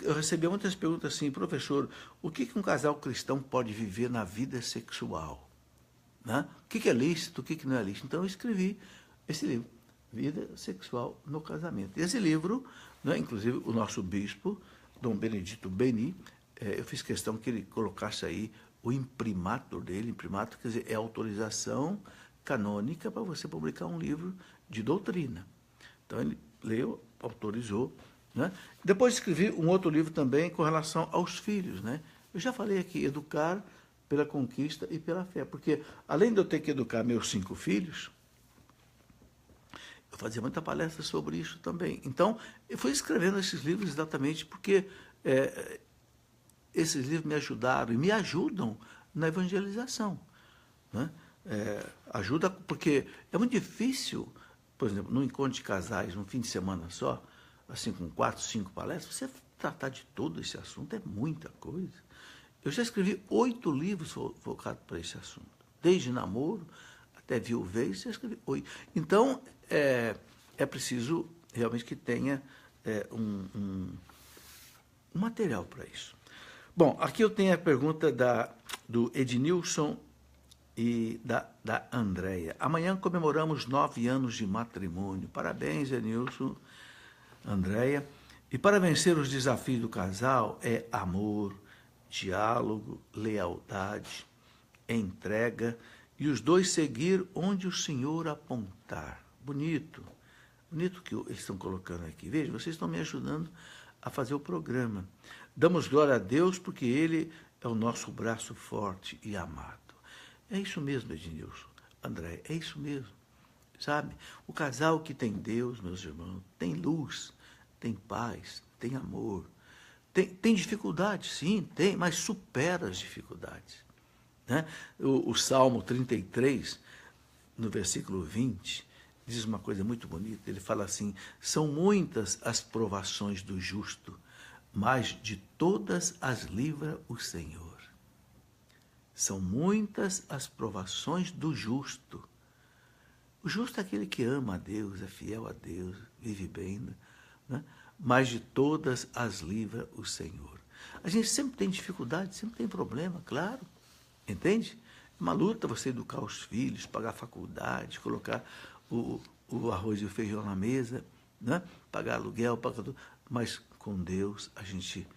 [SPEAKER 1] Eu recebia muitas perguntas assim, professor, o que um casal cristão pode viver na vida sexual? Né? O que é lícito, o que não é lícito? Então eu escrevi esse livro, Vida Sexual no Casamento. E esse livro, né, inclusive o nosso bispo, Dom Benedito Beni, eu fiz questão que ele colocasse aí o imprimatur dele. Imprimatur quer dizer, é autorização canônica para você publicar um livro de doutrina. Então ele leu, autorizou. Né? Depois escrevi um outro livro também com relação aos filhos. Né? Eu já falei aqui, educar pela conquista e pela fé, porque além de eu ter que educar meus 5 filhos, eu fazia muita palestra sobre isso também. Então, eu fui escrevendo esses livros exatamente porque esses livros me ajudaram e me ajudam na evangelização. Né? Ajuda porque é muito difícil, por exemplo, num encontro de casais, num fim de semana só, assim, com 4, 5 palestras, você tratar de todo esse assunto é muita coisa. Eu já escrevi 8 livros focados para esse assunto. Desde namoro até viuvez, já escrevi 8. Então, é preciso realmente que tenha um material para isso. Bom, aqui eu tenho a pergunta do Ednilson e da Andréia. Amanhã comemoramos 9 anos de matrimônio. Parabéns, Ednilson, Andréia. E para vencer os desafios do casal é amor, diálogo, lealdade, entrega e os dois seguir onde o Senhor apontar. Bonito. Bonito que eles estão colocando aqui. Veja, vocês estão me ajudando a fazer o programa. Damos glória a Deus porque Ele é o nosso braço forte e amado. É isso mesmo, Ednilson, André, é isso mesmo. Sabe? O casal que tem Deus, meus irmãos, tem luz, tem paz, tem amor. Tem dificuldades, sim, tem, mas supera as dificuldades. Né? O Salmo 33, no versículo 20, diz uma coisa muito bonita. Ele fala assim, são muitas as provações do justo, mas de todas as livra o Senhor. São muitas as provações do justo. O justo é aquele que ama a Deus, é fiel a Deus, vive bem, né? Mas de todas as livra o Senhor. A gente sempre tem dificuldade, sempre tem problema, claro. Entende? É uma luta você educar os filhos, pagar a faculdade, colocar o arroz e o feijão na mesa, né? Pagar aluguel, pagar tudo. Mas com Deus a gente,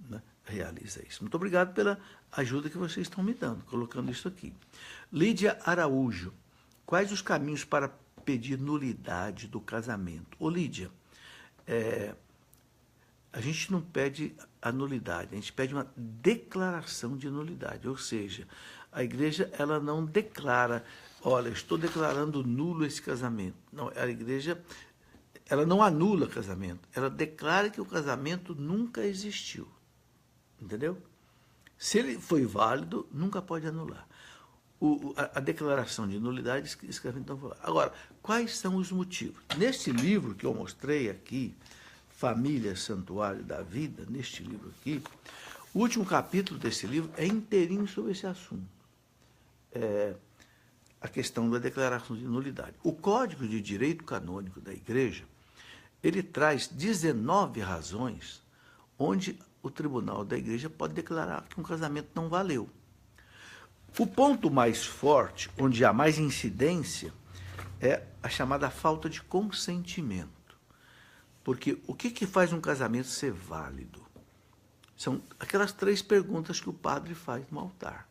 [SPEAKER 1] né, realiza isso. Muito obrigado pela ajuda que vocês estão me dando, colocando isso aqui. Lídia Araújo, quais os caminhos para pedir nulidade do casamento? Ô Lídia, a gente não pede a nulidade, a gente pede uma declaração de nulidade, ou seja, a igreja ela não declara, olha, estou declarando nulo esse casamento. Não, a igreja ela não anula o casamento, ela declara que o casamento nunca existiu, entendeu? Se ele foi válido, nunca pode anular. A declaração de nulidade escreve então falar. Agora, quais são os motivos? Neste livro que eu mostrei aqui, Família, Santuário da Vida, neste livro aqui, o último capítulo desse livro é inteirinho sobre esse assunto. A questão da declaração de nulidade. O Código de Direito Canônico da Igreja, ele traz 19 razões onde o tribunal da Igreja pode declarar que um casamento não valeu. O ponto mais forte, onde há mais incidência, é a chamada falta de consentimento. Porque o que faz um casamento ser válido? São aquelas 3 perguntas que o padre faz no altar.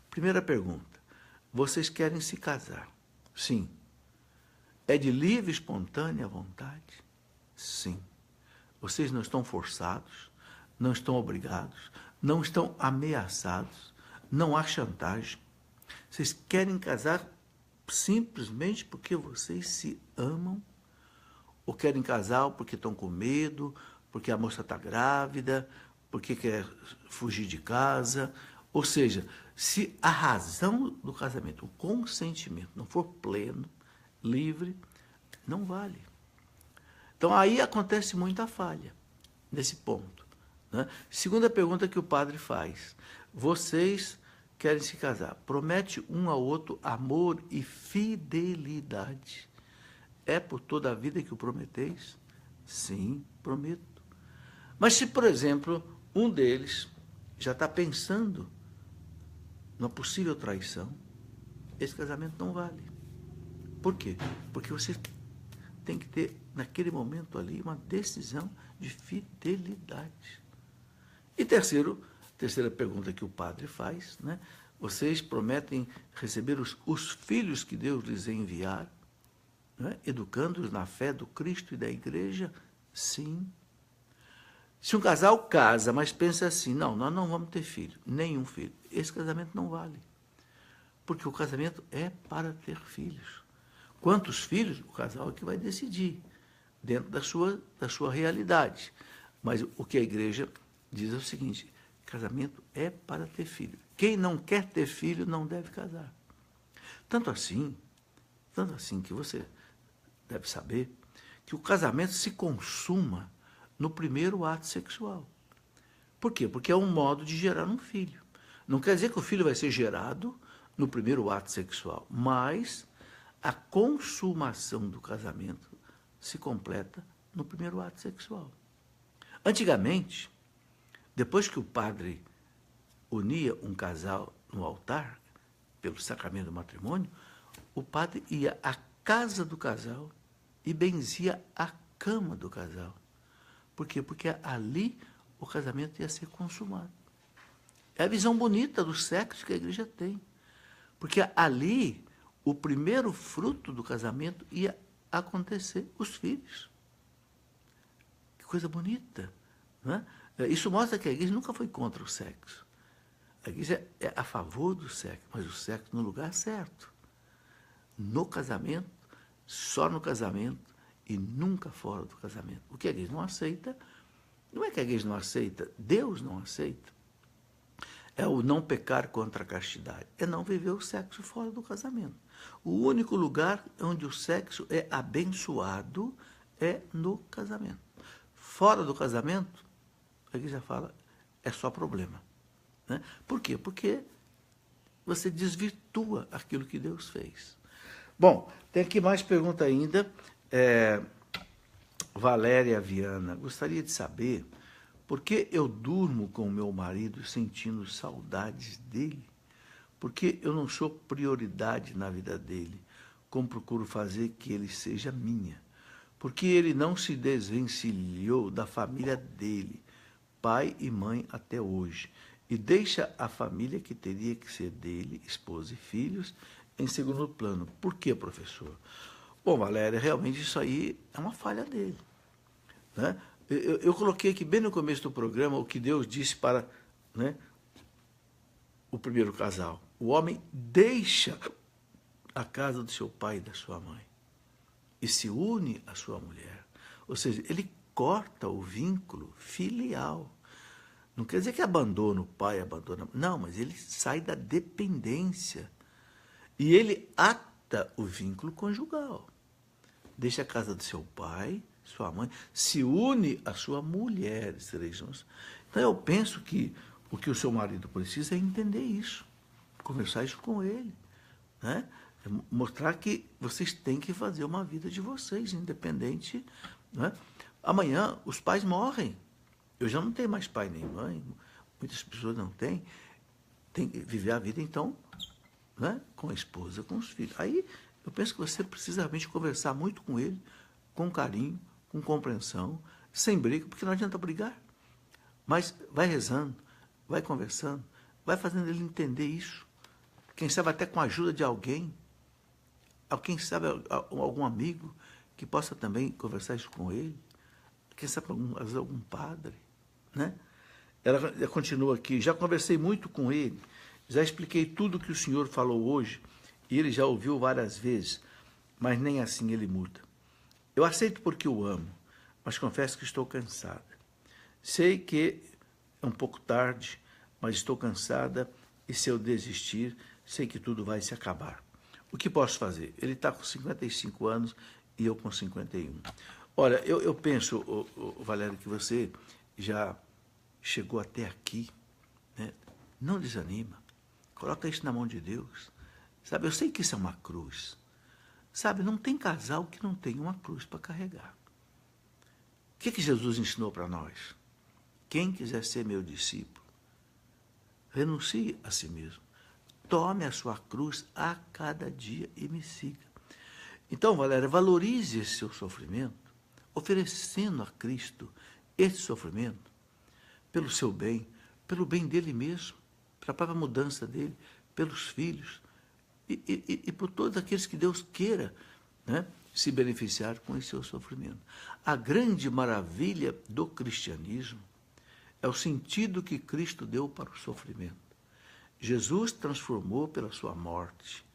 [SPEAKER 1] Primeira pergunta, vocês querem se casar? Sim. É de livre, espontânea vontade? Sim. Vocês não estão forçados, não estão obrigados, não estão ameaçados, não há chantagem. Vocês querem casar simplesmente porque vocês se amam? Ou querem casar porque estão com medo, porque a moça está grávida, porque quer fugir de casa? Ou seja, se a razão do casamento, o consentimento, não for pleno, livre, não vale. Então, aí acontece muita falha nesse ponto, né? Segunda pergunta que o padre faz. Vocês querem se casar? Promete um ao outro amor e fidelidade. É por toda a vida que o prometeis? Sim, prometo. Mas se, por exemplo, um deles já está pensando numa possível traição, esse casamento não vale. Por quê? Porque você tem que ter, naquele momento ali, uma decisão de fidelidade. E terceira pergunta que o padre faz, né? Vocês prometem receber os filhos que Deus lhes enviar, né? Educando-os na fé do Cristo e da Igreja? Sim. Se um casal casa, mas pensa assim, não, nós não vamos ter filho, nenhum filho, esse casamento não vale. Porque o casamento é para ter filhos. Quantos filhos? O casal é que vai decidir, dentro da sua realidade. Mas o que a igreja diz é o seguinte, casamento é para ter filho. Quem não quer ter filho não deve casar. Tanto assim que você deve saber que o casamento se consuma no primeiro ato sexual. Por quê? Porque é um modo de gerar um filho. Não quer dizer que o filho vai ser gerado no primeiro ato sexual, mas a consumação do casamento se completa no primeiro ato sexual. Antigamente, depois que o padre unia um casal no altar, pelo sacramento do matrimônio, o padre ia à casa do casal e benzia a cama do casal. Por quê? Porque ali o casamento ia ser consumado. É a visão bonita do sexo que a igreja tem. Porque ali o primeiro fruto do casamento ia acontecer, os filhos. Que coisa bonita, né? Isso mostra que a igreja nunca foi contra o sexo. A igreja é a favor do sexo, mas o sexo no lugar certo. No casamento, só no casamento e nunca fora do casamento. O que a igreja não aceita, não é que a igreja não aceita, Deus não aceita. É o não pecar contra a castidade, é não viver o sexo fora do casamento. O único lugar onde o sexo é abençoado é no casamento. Fora do casamento, a igreja fala, é só problema, né? Por quê? Porque você desvirtua aquilo que Deus fez. Bom, tem aqui mais pergunta ainda. Valéria Viana, gostaria de saber por que eu durmo com o meu marido sentindo saudades dele? Por que eu não sou prioridade na vida dele, como procuro fazer que ele seja minha? Porque ele não se desvencilhou da família dele, pai e mãe até hoje, e deixa a família que teria que ser dele, esposa e filhos, em segundo plano. Por quê, professor? Bom, Valéria, realmente isso aí é uma falha dele, né? Eu coloquei aqui bem no começo do programa o que Deus disse para, né, o primeiro casal. O homem deixa a casa do seu pai e da sua mãe e se une à sua mulher. Ou seja, ele corta o vínculo filial. Não quer dizer que abandona o pai, abandona... Não, mas ele sai da dependência. E ele ata o vínculo conjugal. Deixa a casa do seu pai, sua mãe, se une à sua mulher. Então eu penso que o seu marido precisa é entender isso, conversar isso com ele, né? Mostrar que vocês têm que fazer uma vida de vocês, independente, né? Amanhã os pais morrem. Eu já não tenho mais pai nem mãe, muitas pessoas não têm. Tem que viver a vida, então, né, com a esposa, com os filhos. Aí eu penso que você precisa realmente conversar muito com ele, com carinho, com compreensão, sem briga, porque não adianta brigar. Mas vai rezando, vai conversando, vai fazendo ele entender isso. Quem sabe até com a ajuda de alguém, quem sabe algum amigo que possa também conversar isso com ele, quem sabe às vezes algum padre, né? Ela continua aqui, já conversei muito com ele, já expliquei tudo o que o senhor falou hoje, e ele já ouviu várias vezes, mas nem assim ele muda. Eu aceito porque o amo, mas confesso que estou cansada. Sei que é um pouco tarde, mas estou cansada, e se eu desistir, sei que tudo vai se acabar. O que posso fazer? Ele está com 55 anos e eu com 51. Olha, eu penso, Valério, que você já chegou até aqui, né? Não desanima, coloca isso na mão de Deus. Sabe, eu sei que isso é uma cruz. Sabe, não tem casal que não tenha uma cruz para carregar. O que Jesus ensinou para nós? Quem quiser ser meu discípulo, renuncie a si mesmo. Tome a sua cruz a cada dia e me siga. Então, Valéria, valorize esse seu sofrimento, oferecendo a Cristo esse sofrimento pelo seu bem, pelo bem dele mesmo, pela própria mudança dele, pelos filhos e por todos aqueles que Deus queira, né, se beneficiar com esse seu sofrimento. A grande maravilha do cristianismo é o sentido que Cristo deu para o sofrimento. Jesus transformou pela sua morte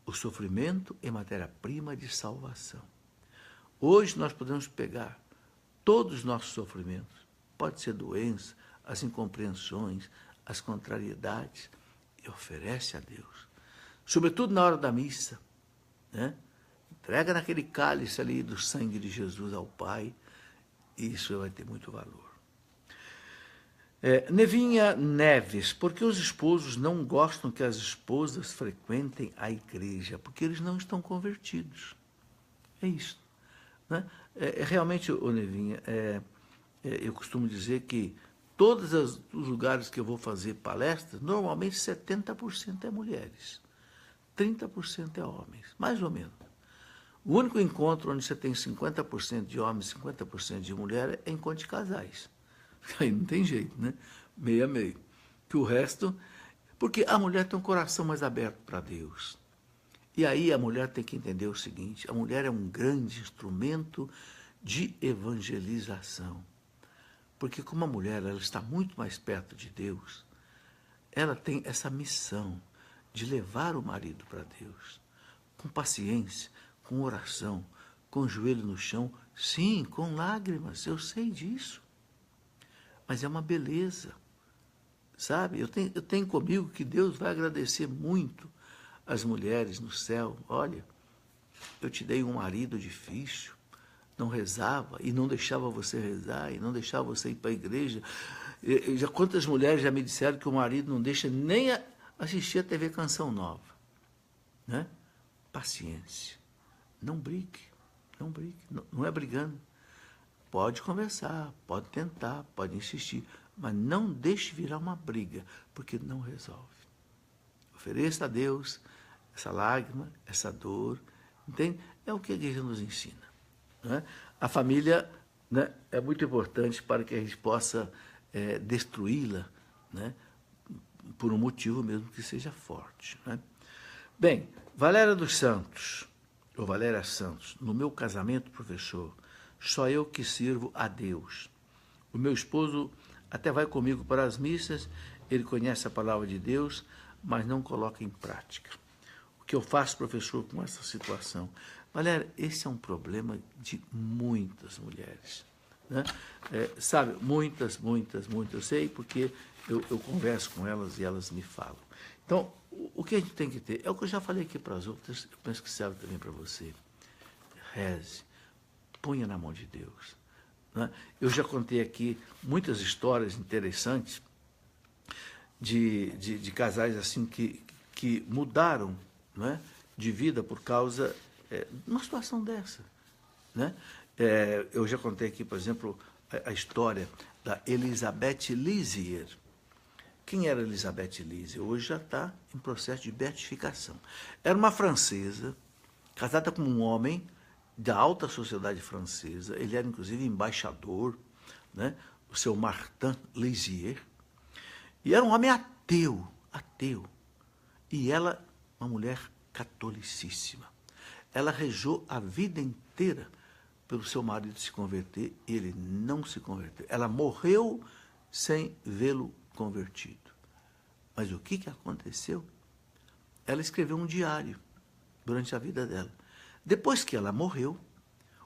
[SPEAKER 1] o sofrimento em matéria-prima de salvação. Hoje nós podemos pegar todos os nossos sofrimentos, pode ser doença, as incompreensões, as contrariedades, e oferece a Deus. Sobretudo na hora da missa, né? Entrega naquele cálice ali do sangue de Jesus ao Pai, e isso vai ter muito valor. Nevinha Neves, por que os esposos não gostam que as esposas frequentem a igreja? Porque eles não estão convertidos. É isso, né? Realmente, Nevinha, eu costumo dizer que todos os lugares que eu vou fazer palestras, normalmente 70% é mulheres, 30% é homens, mais ou menos. O único encontro onde você tem 50% de homens e 50% de mulher é encontro de casais. Aí não tem jeito, né? Meio a meio. Que o resto... Porque a mulher tem um coração mais aberto para Deus. E aí a mulher tem que entender o seguinte, a mulher é um grande instrumento de evangelização. Porque como a mulher ela está muito mais perto de Deus, ela tem essa missão de levar o marido para Deus. Com paciência, com oração, com o joelho no chão, sim, com lágrimas, eu sei disso. Mas é uma beleza, sabe? Eu tenho comigo que Deus vai agradecer muito as mulheres no céu. Olha, eu te dei um marido difícil, não rezava e não deixava você rezar e não deixava você ir para a igreja. Quantas mulheres já me disseram que o marido não deixa nem assistir a TV Canção Nova, né? Paciência. Não brigue, não brigue, não é brigando. Pode conversar, pode tentar, pode insistir, mas não deixe virar uma briga, porque não resolve. Ofereça a Deus essa lágrima, essa dor, entende? É o que a igreja nos ensina, né? A família, né, é muito importante para que a gente possa destruí-la, né, por um motivo mesmo que seja forte, né? Bem, Valéria dos Santos, ou Valéria Santos, no meu casamento, professor, só eu que sirvo a Deus. O meu esposo até vai comigo para as missas, ele conhece a palavra de Deus, mas não coloca em prática. O que eu faço, professor, com essa situação? Valéria, esse é um problema de muitas mulheres, né? Sabe, muitas, eu sei porque eu converso com elas e elas me falam. Então, o que a gente tem que ter, é o que eu já falei aqui para as outras, eu penso que serve também para você. Reze, ponha na mão de Deus, né? Eu já contei aqui muitas histórias interessantes de casais assim que mudaram, né, de vida por causa de uma situação dessa, né? Eu já contei aqui, por exemplo, a história da Elizabeth Lizier. Quem era Elizabeth Lizier? Hoje já está em processo de beatificação. Era uma francesa, casada com um homem da alta sociedade francesa. Ele era, inclusive, embaixador, né? O seu Martin Lizier. E era um homem ateu. E ela, uma mulher catolicíssima. Ela rezou a vida inteira pelo seu marido se converter, e ele não se converteu. Ela morreu sem vê-lo convertido. Mas o que aconteceu? Ela escreveu um diário durante a vida dela. Depois que ela morreu,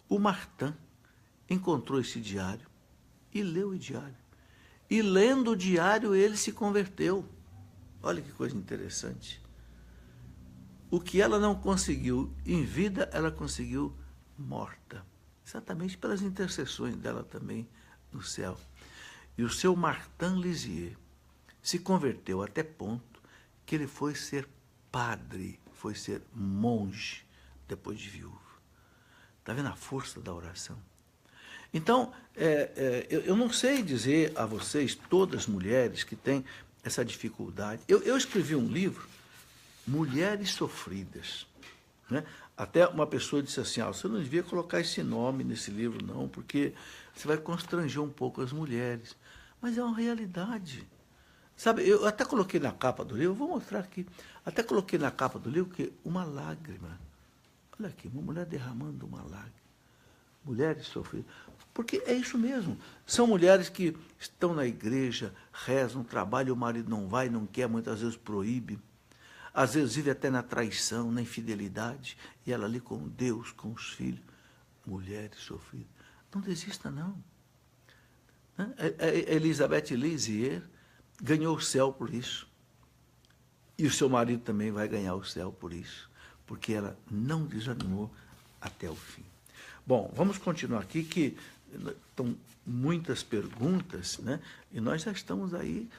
[SPEAKER 1] o Martin encontrou esse diário e leu o diário. E lendo o diário, ele se converteu. Olha que coisa interessante. O que ela não conseguiu em vida, ela conseguiu morta. Exatamente pelas intercessões dela também no céu. E o seu Martin Lizier se converteu até ponto que ele foi ser padre, foi ser monge, depois de viúvo. Está vendo a força da oração? Então, eu não sei dizer a vocês, todas as mulheres que têm essa dificuldade. Eu escrevi um livro, Mulheres Sofridas, né? Até uma pessoa disse assim, você não devia colocar esse nome nesse livro, não, porque você vai constranger um pouco as mulheres. Mas é uma realidade. Sabe, eu até coloquei na capa do livro, vou mostrar aqui, até coloquei na capa do livro que uma lágrima. Olha aqui, uma mulher derramando uma lágrima. Mulheres sofridas. Porque é isso mesmo. São mulheres que estão na igreja, rezam, trabalham, o marido não vai, não quer, muitas vezes proíbe. Às vezes vive até na traição, na infidelidade, e ela ali com Deus, com os filhos. Mulheres sofridas. Não desista, não. Elizabeth Lizier ganhou o céu por isso. E o seu marido também vai ganhar o céu por isso, porque ela não desanimou até o fim. Bom, vamos continuar aqui, que estão muitas perguntas, né? E nós já estamos aí,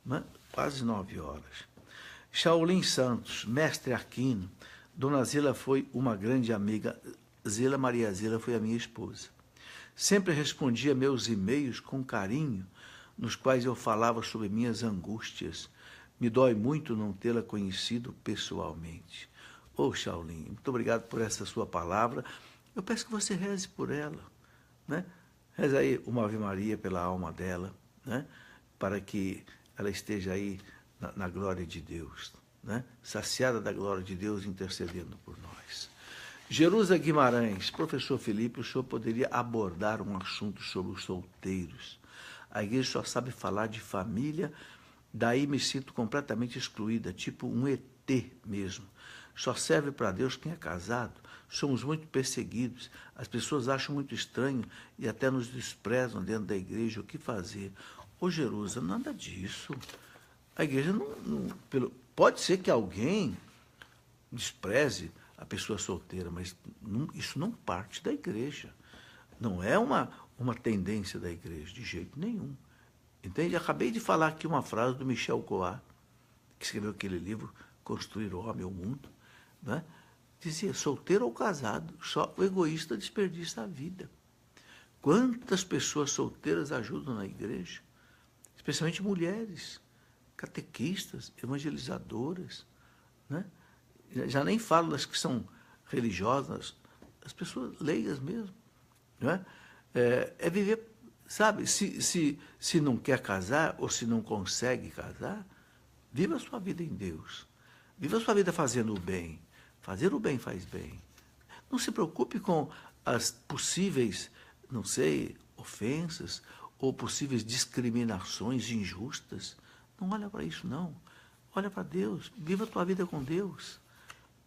[SPEAKER 1] né, quase 9 horas. Shaolin Santos, mestre Aquino, Dona Zila foi uma grande amiga, Maria Zila foi a minha esposa. Sempre respondia meus e-mails com carinho, nos quais eu falava sobre minhas angústias. Me dói muito não tê-la conhecido pessoalmente. Shaolin, muito obrigado por essa sua palavra. Eu peço que você reze por ela, né? Reze aí uma Ave Maria pela alma dela, né? Para que ela esteja aí na glória de Deus, né? Saciada da glória de Deus, intercedendo por nós. Jerusa Guimarães, professor Felipe, o senhor poderia abordar um assunto sobre os solteiros. A igreja só sabe falar de família, daí me sinto completamente excluída, tipo um ET mesmo. Só serve para Deus quem é casado. Somos muito perseguidos. As pessoas acham muito estranho e até nos desprezam dentro da igreja. O que fazer? Jerusa, nada disso. A igreja não pode ser que alguém despreze a pessoa solteira, mas isso não parte da igreja. Não é uma tendência da igreja, de jeito nenhum. Entende? Acabei de falar aqui uma frase do Michel Coá, que escreveu aquele livro, Construir o Homem e o Mundo, né? Dizia, solteiro ou casado, só o egoísta desperdiça a vida. Quantas pessoas solteiras ajudam na igreja? Especialmente mulheres, catequistas, evangelizadoras, né? Já nem falo das que são religiosas, as pessoas leigas mesmo. Né? É viver, sabe, se não quer casar ou se não consegue casar, viva a sua vida em Deus. Viva a sua vida fazendo o bem. Fazer o bem faz bem. Não se preocupe com as possíveis, não sei, ofensas ou possíveis discriminações injustas. Não olha para isso, não. Olha para Deus. Viva a tua vida com Deus.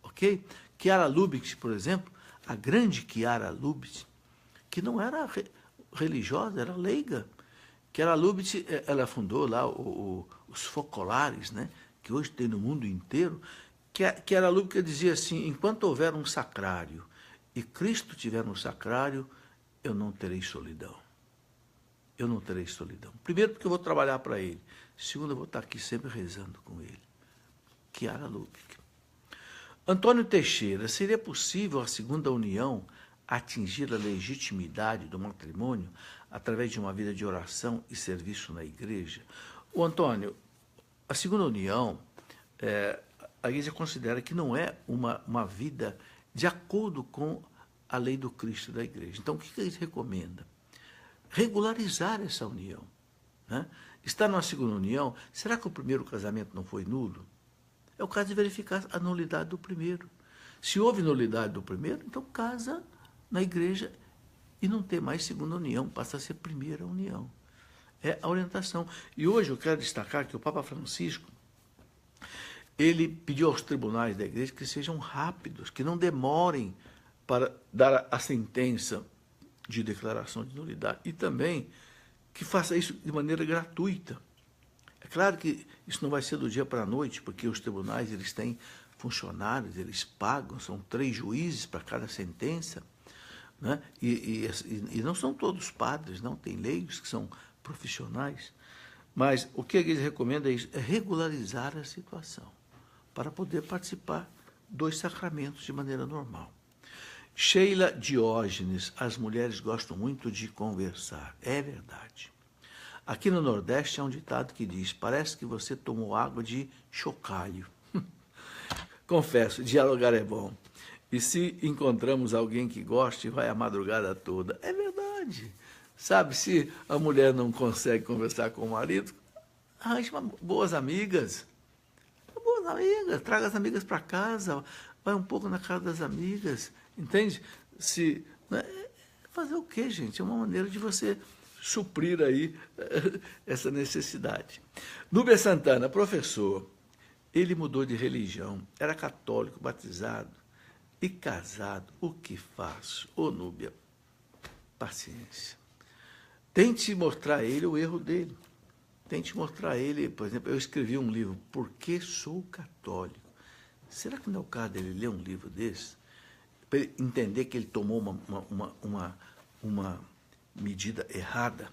[SPEAKER 1] Ok? Chiara Lubitsch, por exemplo, a grande Chiara Lubitsch, que não era religiosa, era leiga. Chiara Lubitsch, ela fundou lá os focolares, né, que hoje tem no mundo inteiro. Chiara Lubitsch dizia assim, enquanto houver um sacrário e Cristo estiver no sacrário, eu não terei solidão. Eu não terei solidão. Primeiro, porque eu vou trabalhar para Ele. Segundo, eu vou estar aqui sempre rezando com Ele. Chiara Lubitsch. Antônio Teixeira, seria possível a segunda união atingir a legitimidade do matrimônio através de uma vida de oração e serviço na igreja? O Antônio, a segunda união, a igreja considera que não é uma vida de acordo com a lei do Cristo da igreja. Então, o que a igreja recomenda? Regularizar essa união. Né? Está numa segunda união, será que o primeiro casamento não foi nulo? É o caso de verificar a nulidade do primeiro. Se houve nulidade do primeiro, então casa na igreja e não tem mais segunda união, passa a ser primeira união. É a orientação. E hoje eu quero destacar que o Papa Francisco, ele pediu aos tribunais da igreja que sejam rápidos, que não demorem para dar a sentença de declaração de nulidade e também que faça isso de maneira gratuita. É claro que isso não vai ser do dia para a noite, porque os tribunais eles têm funcionários, eles pagam, são 3 juízes para cada sentença, né? E não são todos padres, não, tem leigos que são profissionais, mas o que a igreja recomenda é regularizar a situação, para poder participar dos sacramentos de maneira normal. Sheila Diógenes, as mulheres gostam muito de conversar, é verdade. Aqui no Nordeste há um ditado que diz, parece que você tomou água de chocalho. Confesso, dialogar é bom. E se encontramos alguém que goste, vai a madrugada toda. É verdade. Sabe, se a mulher não consegue conversar com o marido, arranje boas amigas. Boas amigas, traga as amigas para casa, vai um pouco na casa das amigas, entende? Né, fazer o quê, gente? É uma maneira de você suprir aí essa necessidade. Núbia Santana, professor, ele mudou de religião, era católico, batizado e casado. O que faço? Ô, Núbia, paciência. Tente mostrar a ele o erro dele. Tente mostrar a ele, por exemplo, eu escrevi um livro, Por que Sou Católico? Será que não é o caso dele ler um livro desse? Para ele entender que ele tomou uma medida errada,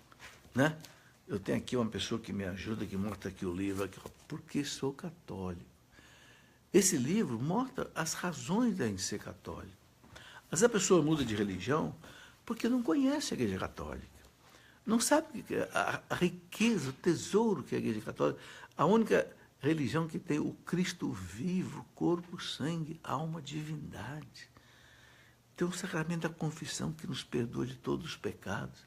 [SPEAKER 1] né? Eu tenho aqui uma pessoa que me ajuda, que mostra aqui o livro, aqui, Por que Sou Católico? Esse livro mostra as razões da gente ser católico. Mas a pessoa muda de religião porque não conhece a Igreja Católica. Não sabe a riqueza, o tesouro que é a Igreja Católica. A única religião que tem o Cristo vivo, corpo, sangue, alma, divindade. Tem o sacramento da confissão que nos perdoa de todos os pecados.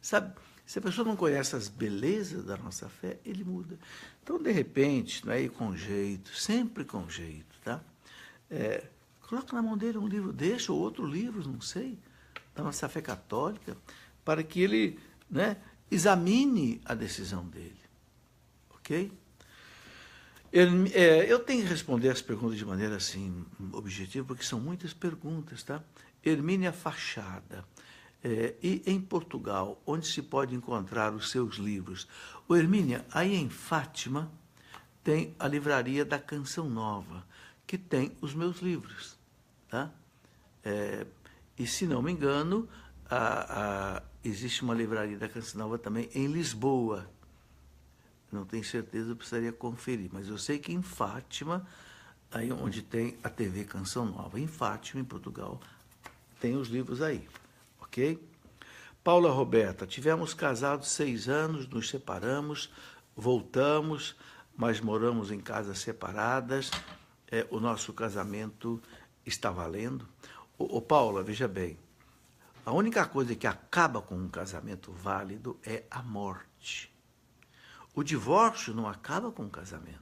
[SPEAKER 1] Sabe, se a pessoa não conhece as belezas da nossa fé, ele muda. Então, de repente, não é, com jeito, sempre com jeito, tá? Coloca na mão dele um livro desse ou outro livro, não sei, da nossa fé católica, para que ele, né, examine a decisão dele. Ok? Eu tenho que responder as perguntas de maneira assim, objetiva, porque são muitas perguntas, tá? Hermínia Fachada. E em Portugal, onde se pode encontrar os seus livros? Ô, Hermínia, aí em Fátima tem a livraria da Canção Nova, que tem os meus livros, tá? E se não me engano, existe uma livraria da Canção Nova também em Lisboa. Não tenho certeza, eu precisaria conferir. Mas eu sei que em Fátima, aí onde tem a TV Canção Nova, em Fátima, em Portugal, tem os livros aí, ok? Paula Roberta, tivemos casados 6 anos, nos separamos, voltamos, mas moramos em casas separadas. O nosso casamento está valendo. Ô Paula, veja bem, a única coisa que acaba com um casamento válido é a morte. O divórcio não acaba com o casamento.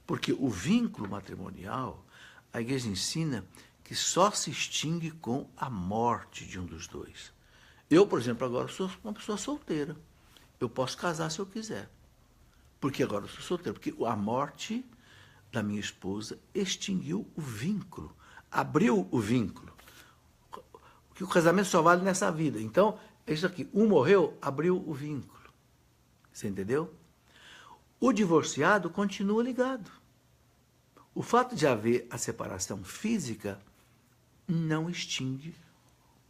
[SPEAKER 1] Porque o vínculo matrimonial, a igreja ensina que só se extingue com a morte de um dos dois. Eu, por exemplo, agora sou uma pessoa solteira. Eu posso casar se eu quiser. Porque agora eu sou solteiro. Porque a morte da minha esposa extinguiu o vínculo, abriu o vínculo. Que o casamento só vale nessa vida. Então, é isso aqui. Um morreu, abriu o vínculo. Você entendeu? O divorciado continua ligado. O fato de haver a separação física não extingue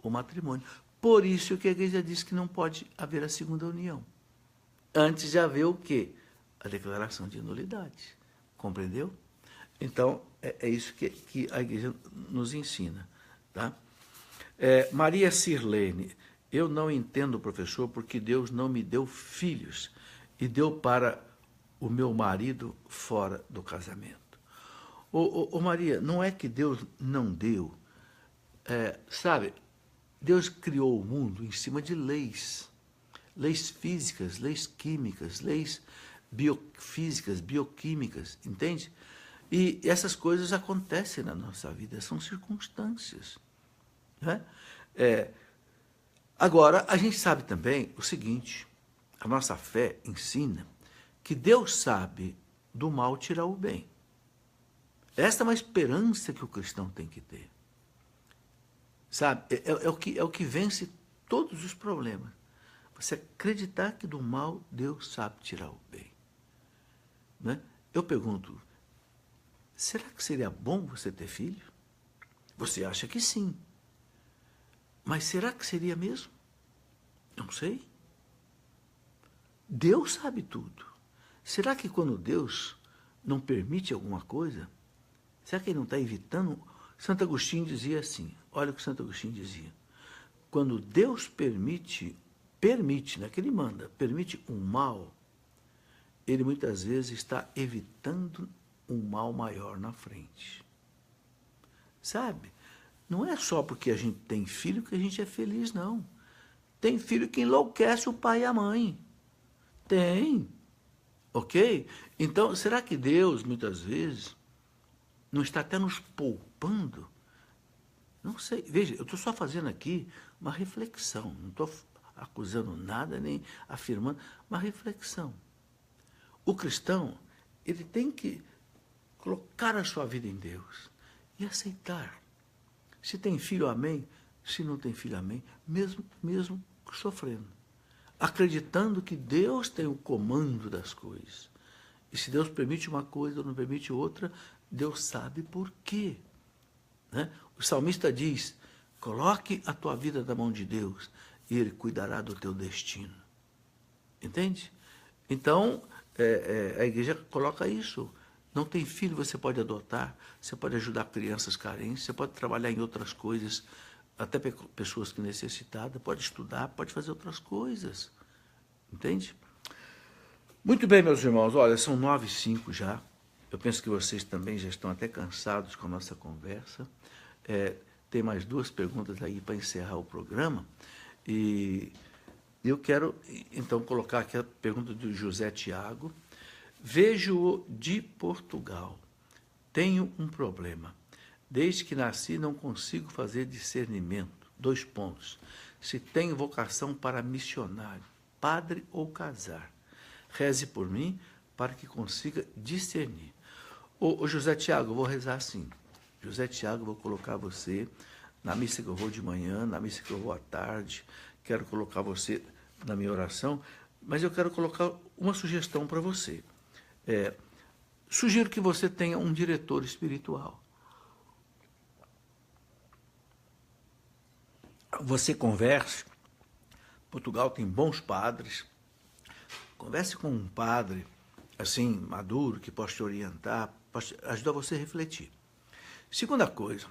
[SPEAKER 1] o matrimônio. Por isso que a igreja diz que não pode haver a segunda união. Antes de haver o quê? A declaração de nulidade. Compreendeu? Então, é isso que a igreja nos ensina. Tá? Maria Sirlene, eu não entendo, professor, porque Deus não me deu filhos e deu para o meu marido fora do casamento. Maria, não é que Deus não deu. Sabe, Deus criou o mundo em cima de leis. Leis físicas, leis químicas, leis biofísicas, bioquímicas, entende? E essas coisas acontecem na nossa vida, são circunstâncias. Né? Agora, a gente sabe também o seguinte, a nossa fé ensina que Deus sabe do mal tirar o bem. Esta é uma esperança que o cristão tem que ter. Sabe? É o que vence todos os problemas. Você acreditar que do mal Deus sabe tirar o bem. Né? Eu pergunto, será que seria bom você ter filho? Você acha que sim. Mas será que seria mesmo? Não sei. Deus sabe tudo. Será que quando Deus não permite alguma coisa, será que ele não está evitando? Santo Agostinho dizia assim, olha o que Santo Agostinho dizia. Quando Deus permite, não é que ele manda, permite um mal, ele muitas vezes está evitando um mal maior na frente. Sabe? Não é só porque a gente tem filho que a gente é feliz, não. Tem filho que enlouquece o pai e a mãe. Tem. Ok? Então, será que Deus, muitas vezes, não está até nos poupando? Não sei. Veja, eu estou só fazendo aqui uma reflexão. Não estou acusando nada, nem afirmando. Uma reflexão. O cristão, ele tem que colocar a sua vida em Deus e aceitar. Se tem filho, amém. Se não tem filho, amém. Mesmo sofrendo. Acreditando que Deus tem o comando das coisas. E se Deus permite uma coisa ou não permite outra, Deus sabe por quê. Né? O salmista diz, coloque a tua vida na mão de Deus e Ele cuidará do teu destino. Entende? Então, a igreja coloca isso. Não tem filho, você pode adotar, você pode ajudar crianças carentes, você pode trabalhar em outras coisas, até pessoas que necessitadas, pode estudar, pode fazer outras coisas. Entende? Muito bem, meus irmãos, olha, são 9h05 já. Eu penso que vocês também já estão até cansados com a nossa conversa. Tem mais 2 perguntas aí para encerrar o programa. E eu quero, então, colocar aqui a pergunta do José Tiago. Vejo-o de Portugal. Tenho um problema. Desde que nasci não consigo fazer discernimento. 2 pontos. Se tenho vocação para missionário, padre ou casar. Reze por mim para que consiga discernir. Ô José Tiago, eu vou rezar assim. José Tiago, vou colocar você na missa que eu vou de manhã, na missa que eu vou à tarde. Quero colocar você na minha oração, mas eu quero colocar uma sugestão para você. Sugiro que você tenha um diretor espiritual. Você converse. Portugal tem bons padres, Converse com um padre, assim, maduro, que possa te orientar, possa ajudar você a refletir. Segunda coisa,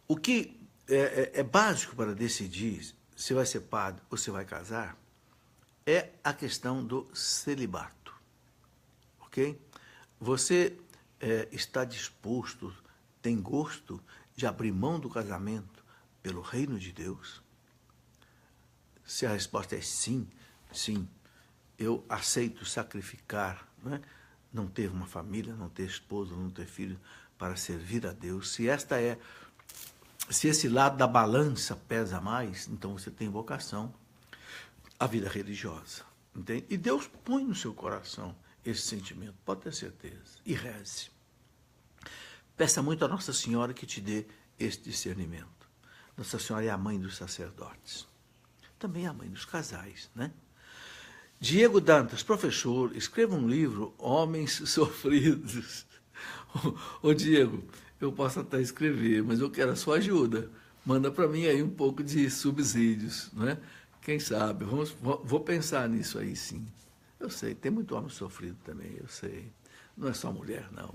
[SPEAKER 1] o que é básico para decidir se vai ser padre ou se vai casar é a questão do celibato, ok? Você está disposto, tem gosto de abrir mão do casamento pelo reino de Deus? Se a resposta é sim, sim, eu aceito sacrificar, né? Não ter uma família, não ter esposa, não ter filho, para servir a Deus. Se esse lado da balança pesa mais, então você tem vocação à vida religiosa. Entende? E Deus põe no seu coração esse sentimento, pode ter certeza. E reze. Peça muito a Nossa Senhora que te dê esse discernimento. Nossa Senhora é a mãe dos sacerdotes. Também é a mãe dos casais, né? Diego Dantas, professor, escreva um livro, Homens Sofridos. Ô Diego, eu posso até escrever, mas eu quero a sua ajuda. Manda para mim aí um pouco de subsídios, né? Quem sabe? Vou pensar nisso aí, sim. Eu sei, tem muito homem sofrido também, eu sei. Não é só mulher, não.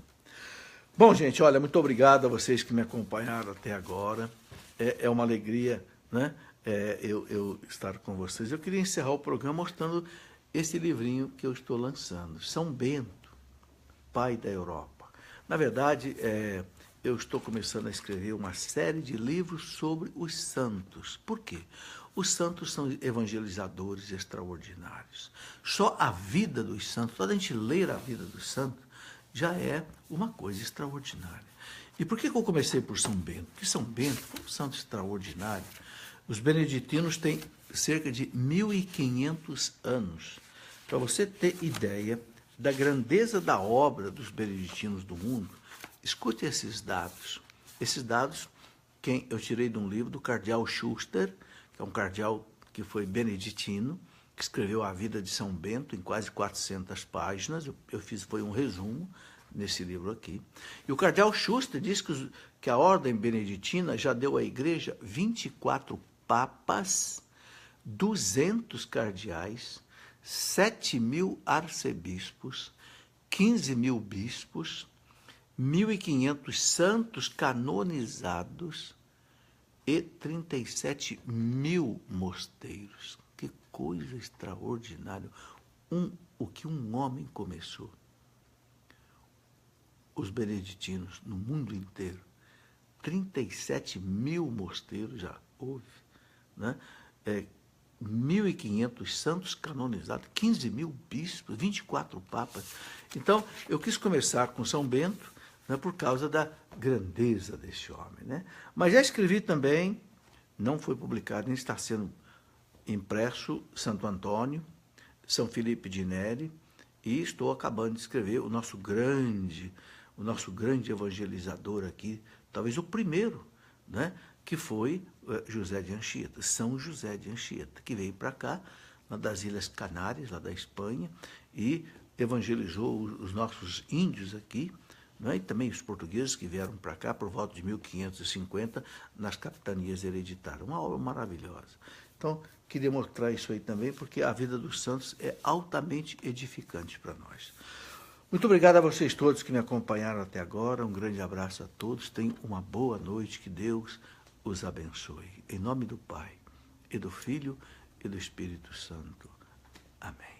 [SPEAKER 1] Bom, gente, olha, muito obrigado a vocês que me acompanharam até agora. É uma alegria, né? Eu estar com vocês. Eu queria encerrar o programa mostrando esse livrinho que eu estou lançando, São Bento, Pai da Europa. Na verdade, eu estou começando a escrever uma série de livros sobre os santos. Por quê? Os santos são evangelizadores extraordinários. Só a vida dos santos, só a gente ler a vida dos santos, já é uma coisa extraordinária. E por que eu comecei por São Bento? Porque São Bento foi um santo extraordinário. Os beneditinos têm cerca de 1.500 anos. Para você ter ideia da grandeza da obra dos beneditinos do mundo, escute esses dados. Esses dados eu tirei de um livro do cardeal Schuster, que é um cardeal que foi beneditino, que escreveu a vida de São Bento em quase 400 páginas. Foi um resumo nesse livro aqui. E o cardeal Schuster diz que a ordem beneditina já deu à igreja 24 papas, 200 cardeais, 7.000 arcebispos, 15.000 bispos, 1.500 santos canonizados e 37.000 mosteiros. Que coisa extraordinária. O que um homem começou. Os beneditinos no mundo inteiro. 37.000 mosteiros já houve, né? 1.500 santos canonizados, 15.000 bispos, 24 papas. Então, eu quis começar com São Bento, né, por causa da grandeza desse homem, né? Mas já escrevi também, não foi publicado, nem está sendo impresso, Santo Antônio, São Felipe de Neri, e estou acabando de escrever o nosso grande evangelizador aqui, talvez o primeiro, né, que foi José de Anchieta, São José de Anchieta, que veio para cá, lá das Ilhas Canárias, lá da Espanha, e evangelizou os nossos índios aqui, né, e também os portugueses que vieram para cá por volta de 1550, nas capitanias hereditárias. Uma obra maravilhosa. Então, queria mostrar isso aí também, porque a vida dos santos é altamente edificante para nós. Muito obrigado a vocês todos que me acompanharam até agora. Um grande abraço a todos. Tenham uma boa noite. Que Deus os abençoe. Em nome do Pai, e do Filho, e do Espírito Santo. Amém.